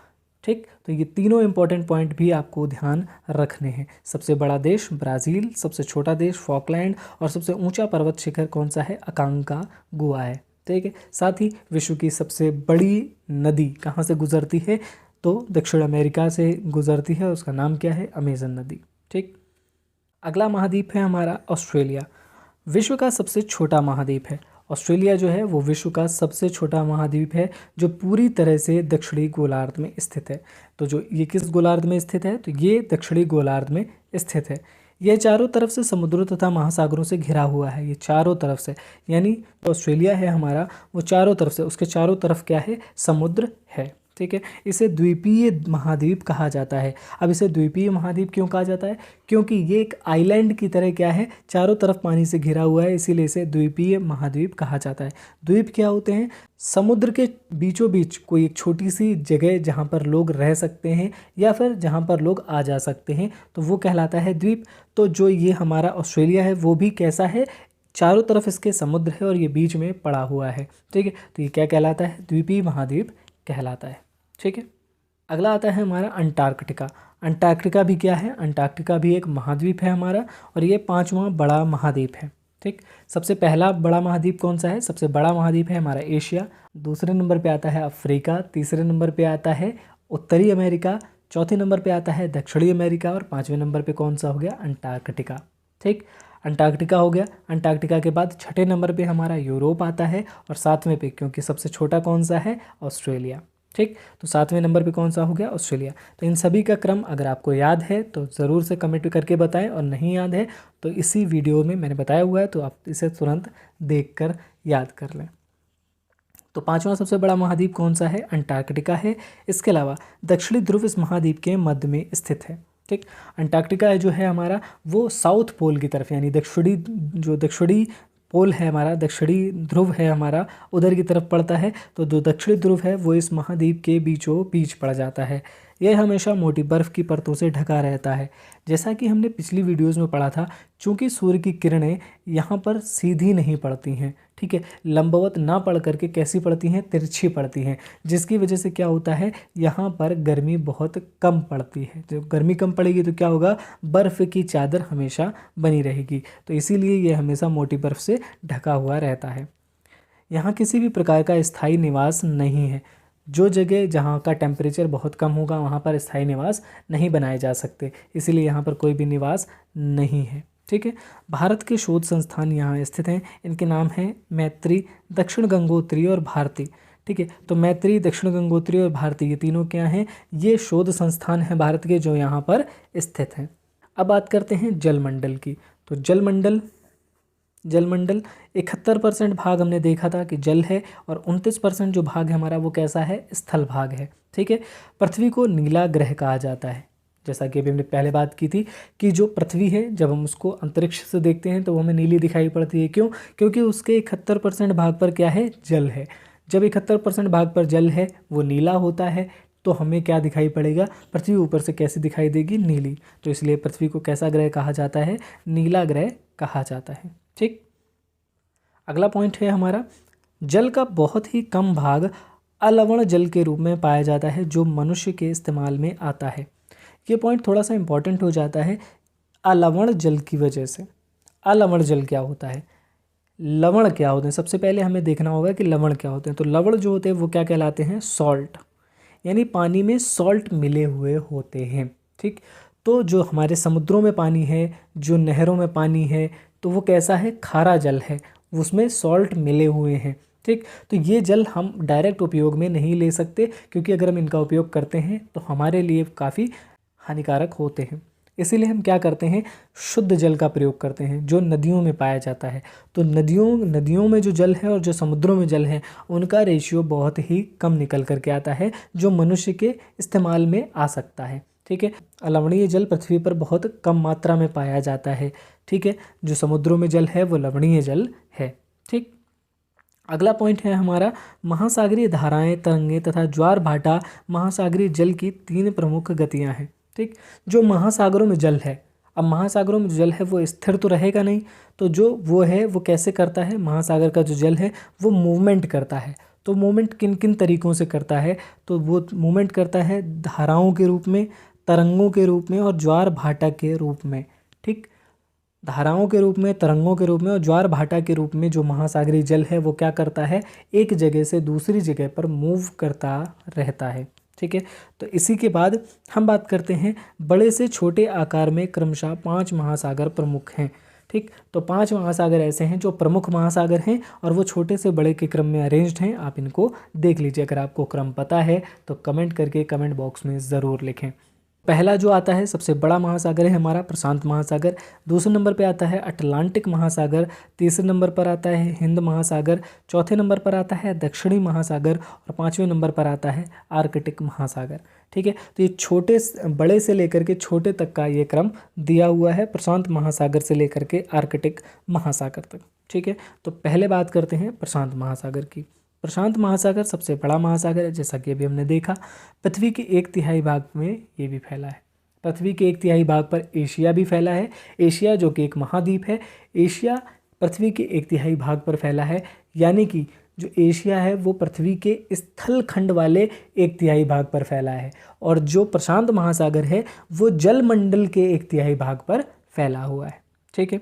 ठीक, तो ये तीनों इंपॉर्टेंट पॉइंट भी आपको ध्यान रखने हैं। सबसे बड़ा देश ब्राज़ील, सबसे छोटा देश फॉकलैंड, और सबसे ऊंचा पर्वत शिखर कौन सा है, अकांकागुआ है। ठीक है, साथ ही विश्व की सबसे बड़ी नदी कहाँ से गुजरती है, तो दक्षिण अमेरिका से गुजरती है, उसका नाम क्या है, अमेज़न नदी। ठीक, अगला महाद्वीप है हमारा ऑस्ट्रेलिया। विश्व का सबसे छोटा महाद्वीप है ऑस्ट्रेलिया, जो है वो विश्व का सबसे छोटा महाद्वीप है जो पूरी तरह से दक्षिणी गोलार्ध में स्थित है। तो जो ये किस गोलार्ध में स्थित है, तो ये दक्षिणी गोलार्ध में स्थित है। यह चारों तरफ से समुद्रों तथा महासागरों से घिरा हुआ है, ये चारों तरफ से, यानी ऑस्ट्रेलिया है हमारा वो चारों तरफ से, उसके चारों तरफ क्या है, समुद्र है। ठीक है। इसे द्वीपीय महाद्वीप कहा जाता है। अब इसे द्वीपीय महाद्वीप क्यों कहा जाता है? क्योंकि ये एक आइलैंड की तरह क्या है, चारों तरफ पानी से घिरा हुआ है, इसीलिए इसे द्वीपीय महाद्वीप कहा जाता है। द्वीप क्या होते हैं? समुद्र के बीचों बीच कोई एक छोटी सी जगह जहाँ पर लोग रह सकते हैं या फिर जहाँ पर लोग आ जा सकते हैं, तो वो कहलाता है द्वीप। तो जो ये हमारा ऑस्ट्रेलिया है वो भी कैसा है, चारों तरफ इसके समुद्र है और ये बीच में पड़ा हुआ है। ठीक है, तो ये क्या कहलाता है? द्वीपीय महाद्वीप कहलाता है। ठीक है, अगला आता है हमारा अंटार्कटिका। अंटार्कटिका भी क्या है? अंटार्कटिका भी एक महाद्वीप है हमारा, और ये 5वां बड़ा महाद्वीप है। ठीक, सबसे पहला बड़ा महाद्वीप कौन सा है? सबसे बड़ा महाद्वीप है हमारा एशिया, दूसरे नंबर पे आता है अफ्रीका, तीसरे नंबर पे आता है उत्तरी अमेरिका, चौथे नंबर पे आता है दक्षिणी अमेरिका, और 5वें नंबर पे कौन सा हो गया? अंटार्कटिका। ठीक, अंटार्कटिका हो गया। अंटार्कटिका के बाद छठे नंबर पे हमारा यूरोप आता है, और 7वें पे, क्योंकि सबसे छोटा कौन सा है? ऑस्ट्रेलिया। ठीक, तो 7वें नंबर पे कौन सा हो गया? ऑस्ट्रेलिया। तो इन सभी का क्रम अगर आपको याद है तो ज़रूर से कमेंट करके बताएं, और नहीं याद है तो इसी वीडियो में मैंने बताया हुआ है, तो आप इसे तुरंत देखकर याद कर लें। तो 5वां सबसे बड़ा महाद्वीप कौन सा है? अंटार्कटिका है। इसके अलावा दक्षिणी ध्रुव इस महाद्वीप के मध्य में स्थित है। ठीक, अंटार्कटिका जो है हमारा वो साउथ पोल की तरफ, यानी दक्षिणी पोल है हमारा, दक्षिणी ध्रुव है हमारा, उधर की तरफ पड़ता है। तो जो दक्षिणी ध्रुव है वो इस महाद्वीप के बीचों बीच पड़ जाता है। यह हमेशा मोटी बर्फ़ की परतों से ढका रहता है। जैसा कि हमने पिछली वीडियोस में पढ़ा था, चूँकि सूर्य की किरणें यहाँ पर सीधी नहीं पड़ती हैं, ठीक है, लंबवत ना पड़ करके कैसी पड़ती हैं? तिरछी पड़ती हैं, जिसकी वजह से क्या होता है, यहाँ पर गर्मी बहुत कम पड़ती है। जब गर्मी कम पड़ेगी तो क्या होगा? बर्फ़ की चादर हमेशा बनी रहेगी, तो इसीलिए ये हमेशा मोटी बर्फ़ से ढका हुआ रहता है। यहाँ किसी भी प्रकार का स्थायी निवास नहीं है। जो जगह जहाँ का टेम्परेचर बहुत कम होगा वहाँ पर स्थायी निवास नहीं बनाए जा सकते, इसीलिए यहाँ पर कोई भी निवास नहीं है। ठीक है, भारत के शोध संस्थान यहाँ स्थित हैं। इनके नाम हैं मैत्री, दक्षिण गंगोत्री और भारती। ठीक है, तो मैत्री, दक्षिण गंगोत्री और भारती, ये तीनों क्या हैं? ये शोध संस्थान हैं भारत के जो यहाँ पर स्थित हैं। अब बात करते हैं जलमंडल की। तो जलमंडल 71% भाग हमने देखा था कि जल है, और 29% जो भाग है हमारा वो कैसा है? स्थल भाग है। ठीक है, पृथ्वी को नीला ग्रह कहा जाता है। जैसा कि अभी हमने पहले बात की थी कि जो पृथ्वी है, जब हम उसको अंतरिक्ष से देखते हैं तो वो हमें नीली दिखाई पड़ती है। क्यों? क्योंकि उसके 71% भाग पर क्या है? जल है। जब 71% भाग पर जल है, वो नीला होता है, तो हमें क्या दिखाई पड़ेगा? पृथ्वी ऊपर से कैसी दिखाई देगी? नीली। तो इसलिए पृथ्वी को कैसा ग्रह कहा जाता है? नीला ग्रह कहा जाता है। ठीक, अगला पॉइंट है हमारा, जल का बहुत ही कम भाग अलवण जल के रूप में पाया जाता है, जो मनुष्य के इस्तेमाल में आता है। ये पॉइंट थोड़ा सा इम्पॉर्टेंट हो जाता है अलवण जल की वजह से। अलवण जल क्या होता है? लवण क्या होते हैं? सबसे पहले हमें देखना होगा कि लवण क्या होते हैं। तो लवण जो होते हैं वो क्या कहलाते हैं? सॉल्ट, यानी पानी में सॉल्ट मिले हुए होते हैं। ठीक, तो जो हमारे समुद्रों में पानी है, जो नहरों में पानी है, तो वो कैसा है? खारा जल है, उसमें सॉल्ट मिले हुए हैं। ठीक, तो ये जल हम डायरेक्ट उपयोग में नहीं ले सकते, क्योंकि अगर हम इनका उपयोग करते हैं तो हमारे लिए काफ़ी हानिकारक होते हैं। इसीलिए हम क्या करते हैं? शुद्ध जल का प्रयोग करते हैं, जो नदियों में पाया जाता है। तो नदियों में जो जल है और जो समुद्रों में जल है, उनका रेशियो बहुत ही कम निकल करके आता है, जो मनुष्य के इस्तेमाल में आ सकता है। ठीक है, अलवणीय जल पृथ्वी पर बहुत कम मात्रा में पाया जाता है। ठीक है, जो समुद्रों में जल है वो लवणीय जल है। ठीक, अगला पॉइंट है हमारा, महासागरीय धाराएं, तरंगें तथा ज्वार भाटा महासागरीय जल की 3 प्रमुख गतियां हैं। ठीक, जो महासागरों में जल है, अब महासागरों में जो जल है वो स्थिर तो रहेगा नहीं, तो जो वो है वो कैसे करता है? महासागर का जो जल है वो मूवमेंट करता है। तो मूवमेंट किन किन तरीक़ों से करता है? तो वो मूवमेंट करता है धाराओं के रूप में, तरंगों के रूप में और ज्वार भाटा के रूप में। ठीक, धाराओं के रूप में, तरंगों के रूप में और ज्वार भाटा के रूप में जो महासागरीय जल है वो क्या करता है? एक जगह से दूसरी जगह पर मूव करता रहता है। ठीक है, तो इसी के बाद हम बात करते हैं बड़े से छोटे आकार में क्रमशः 5 महासागर प्रमुख हैं। ठीक, तो 5 महासागर ऐसे हैं जो प्रमुख महासागर हैं, और वो छोटे से बड़े के क्रम में अरेंज्ड हैं। आप इनको देख लीजिए। अगर आपको क्रम पता है तो कमेंट करके कमेंट बॉक्स में ज़रूर लिखें। पहला जो आता है सबसे बड़ा महासागर है हमारा प्रशांत महासागर, दूसरे नंबर पे आता है अटलांटिक महासागर, तीसरे नंबर पर आता है हिंद महासागर, चौथे नंबर पर आता है दक्षिणी महासागर और पाँचवें नंबर पर आता है आर्कटिक महासागर। ठीक है, तो ये बड़े से लेकर के छोटे तक का ये क्रम दिया हुआ है, प्रशांत महासागर से लेकर के आर्कटिक महासागर तक। ठीक है, तो पहले बात करते हैं प्रशांत महासागर की। प्रशांत महासागर सबसे बड़ा महासागर है, जैसा कि अभी हमने देखा। पृथ्वी के 1/3 भाग में ये भी फैला है। पृथ्वी के 1/3 भाग पर एशिया भी फैला है। एशिया जो कि एक महाद्वीप है, एशिया पृथ्वी के 1/3 भाग पर फैला है, यानी कि जो एशिया है वो पृथ्वी के स्थल खंड वाले 1/3 भाग पर फैला है, और जो प्रशांत महासागर है वो जलमंडल के 1/3 भाग पर फैला हुआ है। ठीक है,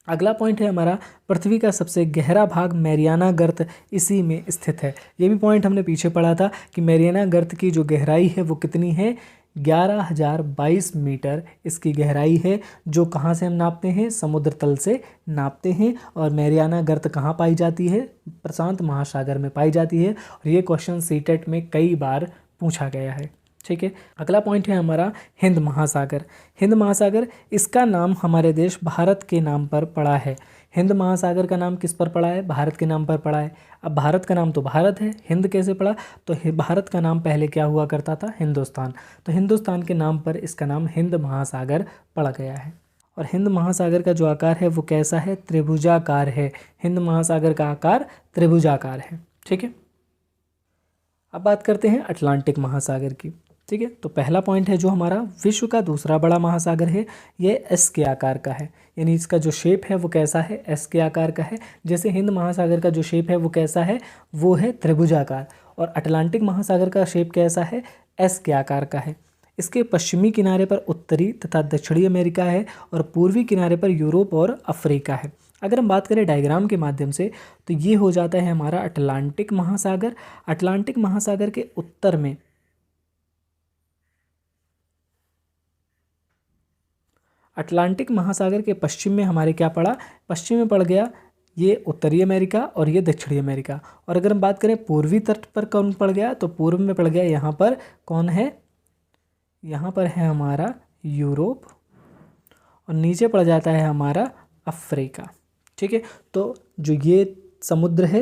अगला पॉइंट है हमारा पृथ्वी का सबसे गहरा भाग मैरियाना गर्त इसी में स्थित है। ये भी पॉइंट हमने पीछे पढ़ा था कि मैरियाना गर्त की जो गहराई है वो कितनी है, 11,022 मीटर इसकी गहराई है, जो कहाँ से हम नापते हैं, समुद्र तल से नापते हैं। और मैरियाना गर्त कहाँ पाई जाती है, प्रशांत महासागर में पाई जाती है, और ये क्वेश्चन सीटेट में कई बार पूछा गया है। ठीक है, अगला पॉइंट है हमारा हिंद महासागर। हिंद महासागर, इसका नाम हमारे देश भारत के नाम पर पड़ा है। हिंद महासागर का नाम किस पर पड़ा है, भारत के नाम पर पड़ा है। अब भारत का नाम तो भारत है, हिंद कैसे पड़ा, तो भारत का नाम पहले क्या हुआ करता था, हिंदुस्तान, तो हिंदुस्तान के नाम पर इसका नाम हिंद महासागर पड़ा गया है। और हिंद महासागर का जो आकार है वो कैसा है, त्रिभुजाकार है। हिंद महासागर का आकार त्रिभुजाकार है। ठीक है, अब बात करते हैं अटलांटिक महासागर की। ठीक है, तो पहला पॉइंट है जो हमारा विश्व का दूसरा बड़ा महासागर है, ये एस के आकार का है, यानी इसका जो शेप है वो कैसा है, एस के आकार का है। जैसे हिंद महासागर का जो शेप है वो कैसा है, वो है त्रिभुजाकार, और अटलांटिक महासागर का शेप कैसा है, एस के आकार का है। इसके पश्चिमी किनारे पर उत्तरी तथा दक्षिणी अमेरिका है, और पूर्वी किनारे पर यूरोप और अफ्रीका है। अगर हम बात करें डायग्राम के माध्यम से, तो ये हो जाता है हमारा अटलांटिक महासागर। अटलांटिक महासागर के उत्तर में अटलांटिक महासागर के पश्चिम में हमारे क्या पड़ा, पश्चिम में पड़ गया ये उत्तरी अमेरिका और ये दक्षिणी अमेरिका। और अगर हम बात करें पूर्वी तट पर कौन पड़ गया, तो पूर्व में पड़ गया यहाँ पर कौन है, यहाँ पर है हमारा यूरोप, और नीचे पड़ जाता है हमारा अफ्रीका। ठीक है, तो जो ये समुद्र है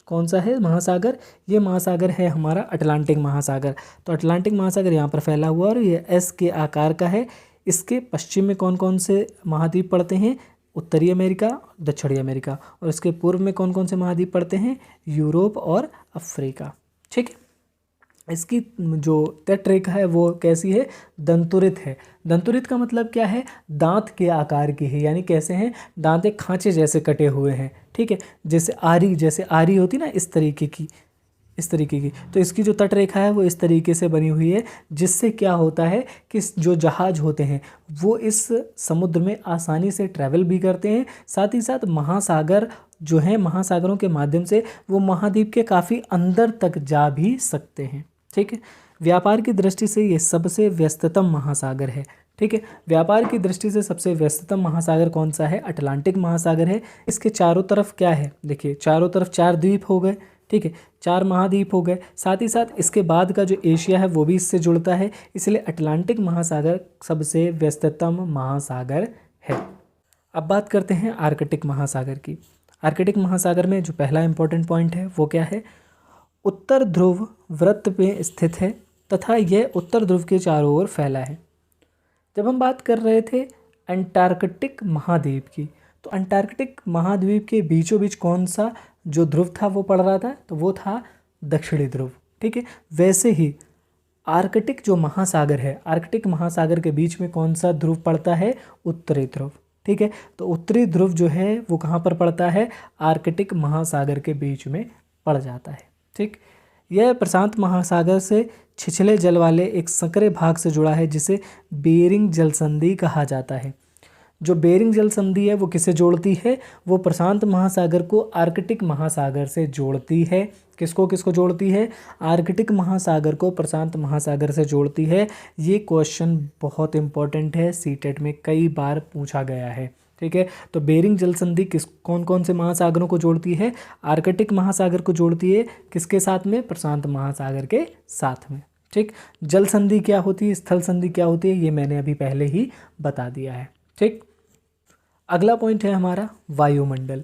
कौन सा है, महासागर, ये महासागर है हमारा अटलांटिक महासागर। तो अटलांटिक महासागर यहाँ पर फैला हुआ और ये एस के आकार का है। इसके पश्चिम में कौन कौन से महाद्वीप पड़ते हैं, उत्तरी अमेरिका, दक्षिणी अमेरिका, और इसके पूर्व में कौन कौन से महाद्वीप पड़ते हैं, यूरोप और अफ्रीका। ठीक है, इसकी जो तट रेखा है वो कैसी है, दंतुरित है। दंतुरित का मतलब क्या है, दांत के आकार की है, यानी कैसे हैं, दांत एक खांचे जैसे कटे हुए हैं। ठीक है, जैसे आरी होती ना, इस तरीके की तो इसकी जो तट रेखा है वो इस तरीके से बनी हुई है, जिससे क्या होता है कि जो जहाज होते हैं वो इस समुद्र में आसानी से ट्रैवल भी करते हैं, साथ ही साथ महासागर जो हैं, महासागरों के माध्यम से वो महाद्वीप के काफ़ी अंदर तक जा भी सकते हैं। ठीक है, व्यापार की दृष्टि से ये सबसे व्यस्ततम महासागर है। ठीक है, व्यापार की दृष्टि से सबसे व्यस्ततम महासागर कौन सा है, अटलांटिक महासागर है। इसके चारों तरफ क्या है, देखिए चारों तरफ 4 द्वीप हो गए। ठीक है, 4 महाद्वीप हो गए, साथ ही साथ इसके बाद का जो एशिया है वो भी इससे जुड़ता है, इसलिए अटलांटिक महासागर सबसे व्यस्ततम महासागर है। अब बात करते हैं आर्कटिक महासागर की। आर्कटिक महासागर में जो पहला इंपॉर्टेंट पॉइंट है वो क्या है, उत्तर ध्रुव वृत्त में स्थित है तथा यह उत्तर ध्रुव के चारों ओर फैला है। जब हम बात कर रहे थे अंटार्कटिक महाद्वीप की, तो अंटार्कटिक महाद्वीप के बीचों बीच कौन सा जो ध्रुव था वो पड़ रहा था, तो वो था दक्षिणी ध्रुव। ठीक है, वैसे ही आर्कटिक जो महासागर है, आर्कटिक महासागर के बीच में कौन सा ध्रुव पड़ता है, उत्तरी ध्रुव। ठीक है, तो उत्तरी ध्रुव जो है वो कहाँ पर पड़ता है, आर्कटिक महासागर के बीच में पड़ जाता है। ठीक, यह प्रशांत महासागर से छिछले जल वाले एक संकरे भाग से जुड़ा है, जिसे बेरिंग जलसंधि कहा जाता है। जो बेरिंग जल संधि है वो किसे जोड़ती है, वो प्रशांत महासागर को आर्कटिक महासागर से जोड़ती है। किसको किसको जोड़ती है, आर्कटिक महासागर को प्रशांत महासागर से जोड़ती है। ये क्वेश्चन बहुत इंपॉर्टेंट है, सीटेट में कई बार पूछा गया है। ठीक है, तो बेरिंग जल संधि कौन कौन से महासागरों को जोड़ती है, आर्कटिक महासागर को जोड़ती है, किसके साथ में, प्रशांत महासागर के साथ में। ठीक। जल संधि क्या होती है, स्थल संधि क्या होती है, ये मैंने अभी पहले ही बता दिया है। ठीक। अगला पॉइंट है हमारा वायुमंडल।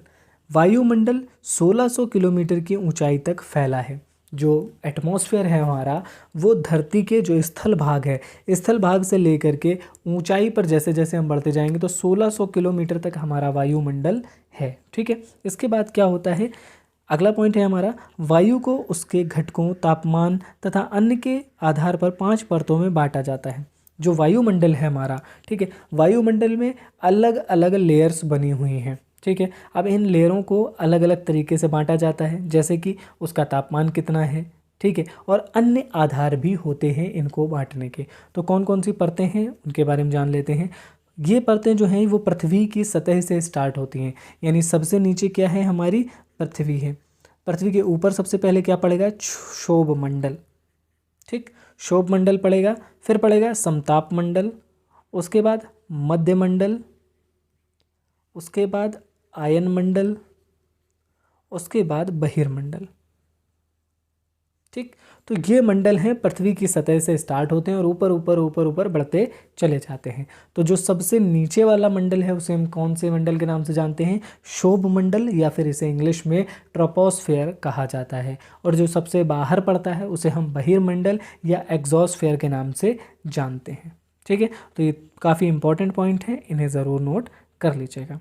वायुमंडल 1600 किलोमीटर की ऊंचाई तक फैला है। जो एटमॉस्फेयर है हमारा, वो धरती के जो स्थल भाग है, स्थल भाग से लेकर के ऊंचाई पर जैसे जैसे हम बढ़ते जाएंगे तो 1600 किलोमीटर तक हमारा वायुमंडल है। ठीक है। इसके बाद क्या होता है, अगला पॉइंट है हमारा, वायु को उसके घटकों, तापमान तथा अन्य के आधार पर 5 परतों में बांटा जाता है। जो वायुमंडल है हमारा, ठीक है, वायुमंडल में अलग अलग लेयर्स बनी हुई हैं। ठीक है। अब इन लेयरों को अलग अलग तरीके से बांटा जाता है, जैसे कि उसका तापमान कितना है, ठीक है, और अन्य आधार भी होते हैं इनको बांटने के। तो कौन कौन सी परतें हैं उनके बारे में जान लेते हैं। ये परतें जो हैं वो पृथ्वी की सतह से स्टार्ट होती हैं, यानी सबसे नीचे क्या है, हमारी पृथ्वी है। पृथ्वी के ऊपर सबसे पहले क्या पड़ेगा, क्षोभ मंडल। ठीक, क्षोभ मंडल पड़ेगा, फिर पड़ेगा समताप मंडल, उसके बाद मध्य मंडल, उसके बाद आयन मंडल, उसके बाद बहिर्मंडल। ठीक, तो ये मंडल हैं पृथ्वी की सतह से स्टार्ट होते हैं और ऊपर ऊपर ऊपर ऊपर बढ़ते चले जाते हैं। तो जो सबसे नीचे वाला मंडल है उसे हम कौन से मंडल के नाम से जानते हैं, क्षोभ मंडल, या फिर इसे इंग्लिश में ट्रोपोस्फेयर कहा जाता है। और जो सबसे बाहर पड़ता है उसे हम बहिर्मंडल या एग्जॉस्फेयर के नाम से जानते हैं। ठीक है। तो ये काफ़ी इंपॉर्टेंट पॉइंट है, इन्हें ज़रूर नोट कर लीजिएगा।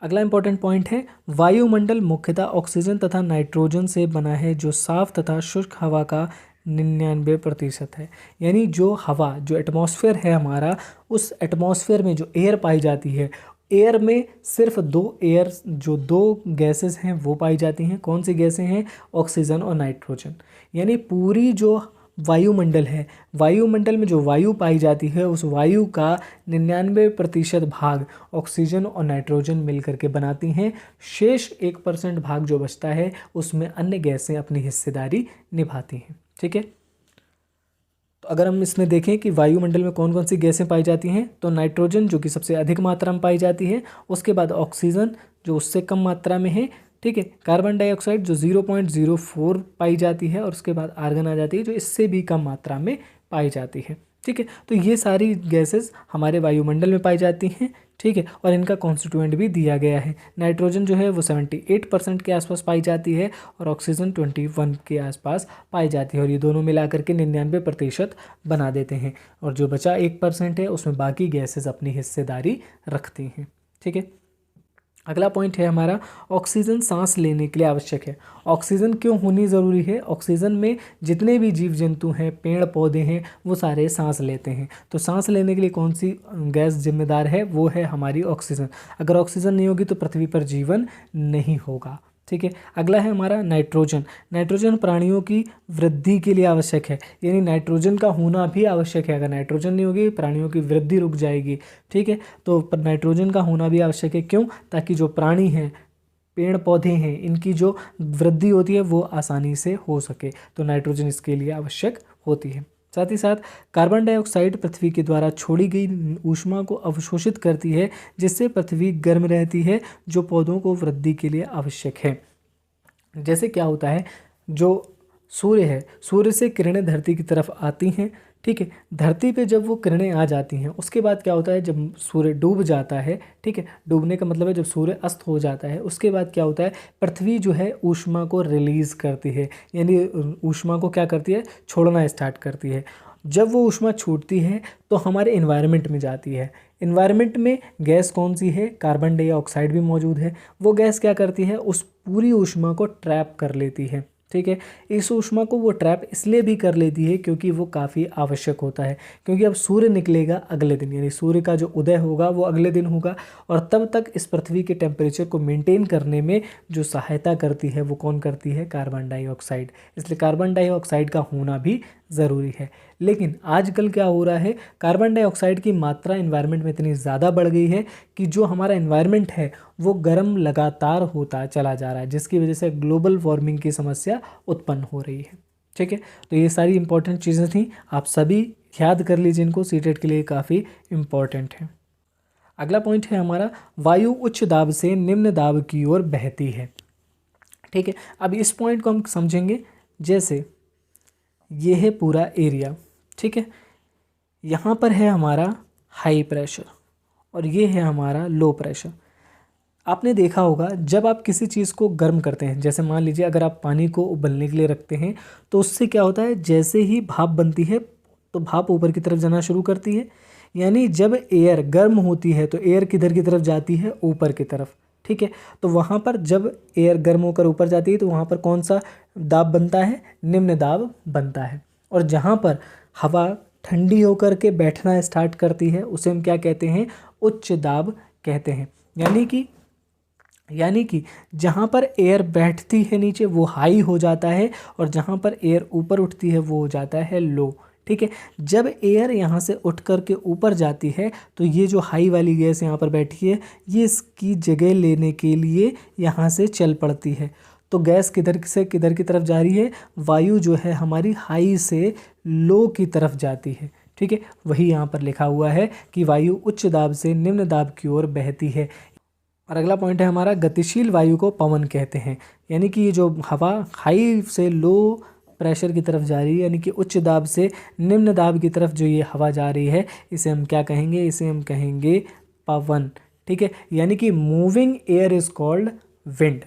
अगला इंपॉर्टेंट पॉइंट है, वायुमंडल मुख्यतः ऑक्सीजन तथा नाइट्रोजन से बना है, जो साफ तथा शुष्क हवा का 99% है। यानी जो हवा, जो एटमॉस्फेयर है हमारा, उस एटमॉस्फेयर में जो एयर पाई जाती है, एयर में सिर्फ दो गैसेस हैं वो पाई जाती हैं। कौन सी गैसें हैं, ऑक्सीजन और नाइट्रोजन। यानी पूरी जो वायुमंडल है, वायुमंडल में जो वायु पाई जाती है, उस वायु का 99% भाग ऑक्सीजन और नाइट्रोजन मिलकर के बनाती हैं। शेष 1% भाग जो बचता है उसमें अन्य गैसें अपनी हिस्सेदारी निभाती हैं। ठीक है। तो अगर हम इसमें देखें कि वायुमंडल में कौन कौन सी गैसें पाई जाती हैं, तो नाइट्रोजन जो कि सबसे अधिक मात्रा में पाई जाती है, उसके बाद ऑक्सीजन जो उससे कम मात्रा में है, ठीक है, कार्बन डाइऑक्साइड जो 0.04 पाई जाती है, और उसके बाद आर्गन आ जाती है जो इससे भी कम मात्रा में पाई जाती है। ठीक है। तो ये सारी गैसेस हमारे वायुमंडल में पाई जाती हैं। ठीक है। और इनका कॉन्स्टिट्यूएंट भी दिया गया है। नाइट्रोजन जो है वो 78% के आसपास पाई जाती है और ऑक्सीजन 21 के आसपास पाई जाती है, और ये दोनों मिलाकर के 99% बना देते हैं। और जो बचा 1% है उसमें बाकी गैसेस अपनी हिस्सेदारी रखती हैं। ठीक है। अगला पॉइंट है हमारा, ऑक्सीजन सांस लेने के लिए आवश्यक है। ऑक्सीजन क्यों होनी ज़रूरी है, ऑक्सीजन में जितने भी जीव जंतु हैं, पेड़ पौधे हैं, वो सारे सांस लेते हैं। तो सांस लेने के लिए कौन सी गैस जिम्मेदार है, वो है हमारी ऑक्सीजन। अगर ऑक्सीजन नहीं होगी तो पृथ्वी पर जीवन नहीं होगा। ठीक है। अगला है हमारा नाइट्रोजन। नाइट्रोजन प्राणियों की वृद्धि के लिए आवश्यक है, यानी नाइट्रोजन का होना भी आवश्यक है। अगर नाइट्रोजन नहीं होगी प्राणियों की वृद्धि रुक जाएगी। ठीक है। तो नाइट्रोजन का होना भी आवश्यक है, क्यों, ताकि जो प्राणी हैं, पेड़ पौधे हैं, इनकी जो वृद्धि होती है वो आसानी से हो सके। तो नाइट्रोजन इसके लिए आवश्यक होती है। साथ ही साथ कार्बन डाइऑक्साइड पृथ्वी के द्वारा छोड़ी गई ऊष्मा को अवशोषित करती है, जिससे पृथ्वी गर्म रहती है, जो पौधों को वृद्धि के लिए आवश्यक है। जैसे क्या होता है, जो सूर्य है, सूर्य से किरणें धरती की तरफ आती हैं। ठीक है। धरती पे जब वो किरणें आ जाती हैं, उसके बाद क्या होता है, जब सूर्य डूब जाता है, ठीक है, डूबने का मतलब है जब सूर्य अस्त हो जाता है, उसके बाद क्या होता है, पृथ्वी जो है ऊष्मा को रिलीज़ करती है, यानी ऊष्मा को क्या करती है, छोड़ना स्टार्ट करती है। जब वो ऊष्मा छूटती है तो हमारे इन्वायरमेंट में जाती है। इन्वायरमेंट में गैस कौन सी है, कार्बन डाइऑक्साइड भी मौजूद है। वो गैस क्या करती है, उस पूरी ऊष्मा को ट्रैप कर लेती है। ठीक है। इस ऊष्मा को वो ट्रैप इसलिए भी कर लेती है क्योंकि वो काफ़ी आवश्यक होता है, क्योंकि अब सूर्य निकलेगा अगले दिन, यानी सूर्य का जो उदय होगा वो अगले दिन होगा, और तब तक इस पृथ्वी के टेम्परेचर को मेंटेन करने में जो सहायता करती है वो कौन करती है, कार्बन डाइऑक्साइड। इसलिए कार्बन डाइऑक्साइड का होना भी ज़रूरी है। लेकिन आजकल क्या हो रहा है, कार्बन डाइऑक्साइड की मात्रा एनवायरनमेंट में इतनी ज़्यादा बढ़ गई है कि जो हमारा एनवायरनमेंट है वो गर्म लगातार होता चला जा रहा है, जिसकी वजह से ग्लोबल वार्मिंग की समस्या उत्पन्न हो रही है। ठीक है। तो ये सारी इंपॉर्टेंट चीज़ें थी, आप सभी याद कर लीजिए इनको, सीटेट के लिए काफ़ी इम्पॉर्टेंट है। अगला पॉइंट है हमारा, वायु उच्च दाब से निम्न दाब की ओर बहती है। ठीक है। अब इस पॉइंट को हम समझेंगे, जैसे ये है पूरा एरिया, ठीक है। यहाँ पर है हमारा हाई प्रेशर और ये है हमारा लो प्रेशर। आपने देखा होगा जब आप किसी चीज़ को गर्म करते हैं, जैसे मान लीजिए अगर आप पानी को उबलने के लिए रखते हैं तो उससे क्या होता है, जैसे ही भाप बनती है तो भाप ऊपर की तरफ जाना शुरू करती है। यानी जब एयर गर्म होती है तो एयर किधर की तरफ जाती है, ऊपर की तरफ, ठीक है। तो वहाँ पर जब एयर गर्म होकर ऊपर जाती है तो वहाँ पर कौन सा दाब बनता है, निम्न दाब बनता है। और जहाँ पर हवा ठंडी होकर के बैठना स्टार्ट करती है उसे हम क्या कहते हैं, उच्च दाब कहते हैं। यानी कि जहाँ पर एयर बैठती है नीचे वो हाई हो जाता है और जहाँ पर एयर ऊपर उठती है वो हो जाता है लो, ठीक है। जब एयर यहाँ से उठ कर के ऊपर जाती है तो ये जो हाई वाली गैस यहाँ पर बैठी है ये इसकी जगह लेने के लिए यहाँ से चल पड़ती है। तो गैस किधर से किधर की तरफ जा रही है, वायु जो है हमारी हाई से लो की तरफ जाती है, ठीक है। वही यहाँ पर लिखा हुआ है कि वायु उच्च दाब से निम्न दाब की ओर बहती है। और अगला पॉइंट है हमारा, गतिशील वायु को पवन कहते हैं। यानी कि ये जो हवा हाई से लो प्रेशर की तरफ जा रही है, यानी कि उच्च दाब से निम्न दाब की तरफ जो ये हवा जा रही है इसे हम क्या कहेंगे, इसे हम कहेंगे पवन, ठीक है। यानी कि moving air is called wind,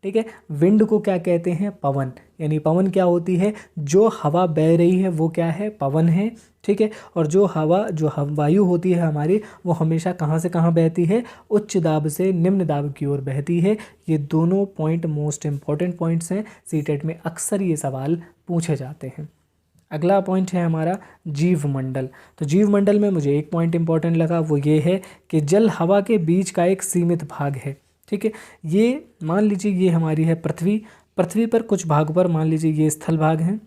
ठीक है। विंड को क्या कहते हैं, पवन। यानी पवन क्या होती है, जो हवा बह रही है वो क्या है, पवन है, ठीक है। और जो वायु होती है हमारी वो हमेशा कहाँ से कहाँ बहती है, उच्च दाब से निम्न दाब की ओर बहती है। ये दोनों पॉइंट मोस्ट इंपॉर्टेंट पॉइंट्स हैं, सीटेट में अक्सर ये सवाल पूछे जाते हैं। अगला पॉइंट है हमारा जीवमंडल। तो जीवमंडल में मुझे एक पॉइंट इंपॉर्टेंट लगा, वो ये है कि जल हवा के बीच का एक सीमित भाग है, ठीक है। ये मान लीजिए ये हमारी है पृथ्वी पर कुछ भाग पर मान लीजिए ये स्थल भाग हैं,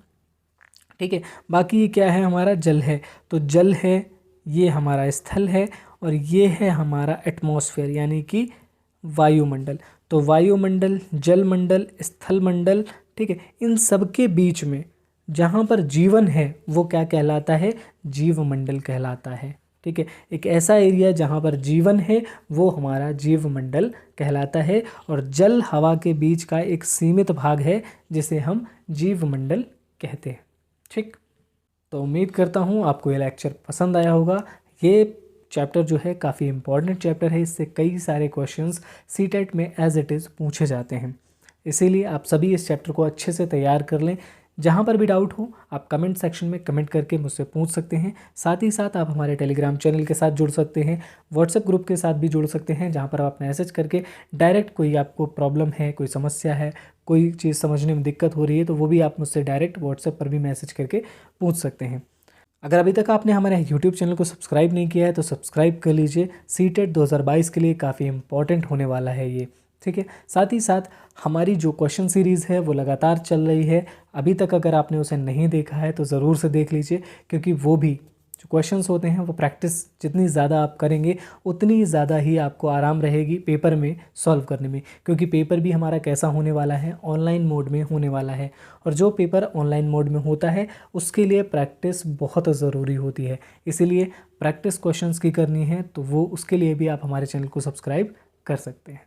ठीक है। बाकी ये क्या है, हमारा जल है। तो जल है, ये हमारा स्थल है और ये है हमारा एटमॉस्फेयर यानी कि वायुमंडल। तो वायुमंडल, जलमंडल, स्थलमंडल, ठीक है, इन सब के बीच में जहाँ पर जीवन है वो क्या कहलाता है, जीवमंडल कहलाता है, ठीक है। एक ऐसा एरिया जहाँ पर जीवन है वो हमारा जीवमंडल कहलाता है। और जल हवा के बीच का एक सीमित भाग है जिसे हम जीवमंडल कहते हैं, ठीक। तो उम्मीद करता हूँ आपको ये लेक्चर पसंद आया होगा। ये चैप्टर जो है काफ़ी इंपॉर्टेंट चैप्टर है, इससे कई सारे क्वेश्चंस सीटेट में एज इट इज़ पूछे जाते हैं। इसीलिए आप सभी इस चैप्टर को अच्छे से तैयार कर लें। जहाँ पर भी डाउट हो आप कमेंट सेक्शन में कमेंट करके मुझसे पूछ सकते हैं। साथ ही साथ आप हमारे टेलीग्राम चैनल के साथ जुड़ सकते हैं, व्हाट्सएप ग्रुप के साथ भी जुड़ सकते हैं, जहाँ पर आप मैसेज करके डायरेक्ट कोई आपको प्रॉब्लम है, कोई समस्या है, कोई चीज़ समझने में दिक्कत हो रही है तो वो भी आप मुझसे डायरेक्ट व्हाट्सएप पर भी मैसेज करके पूछ सकते हैं। अगर अभी तक आपने हमारे यूट्यूब चैनल को सब्सक्राइब नहीं किया है तो सब्सक्राइब कर लीजिए। सीटेट 2022 के लिए काफ़ी इंपॉर्टेंट होने वाला है ये, ठीक है। साथ ही साथ हमारी जो क्वेश्चन सीरीज़ है वो लगातार चल रही है। अभी तक अगर आपने उसे नहीं देखा है तो ज़रूर से देख लीजिए, क्योंकि वो भी जो क्वेश्चंस होते हैं वो प्रैक्टिस जितनी ज़्यादा आप करेंगे उतनी ज़्यादा ही आपको आराम रहेगी पेपर में सॉल्व करने में। क्योंकि पेपर भी हमारा कैसा होने वाला है, ऑनलाइन मोड में होने वाला है। और जो पेपर ऑनलाइन मोड में होता है उसके लिए प्रैक्टिस बहुत ज़रूरी होती है। इसीलिए प्रैक्टिस क्वेश्चंस की करनी है तो वो उसके लिए भी आप हमारे चैनल को सब्सक्राइब कर सकते हैं।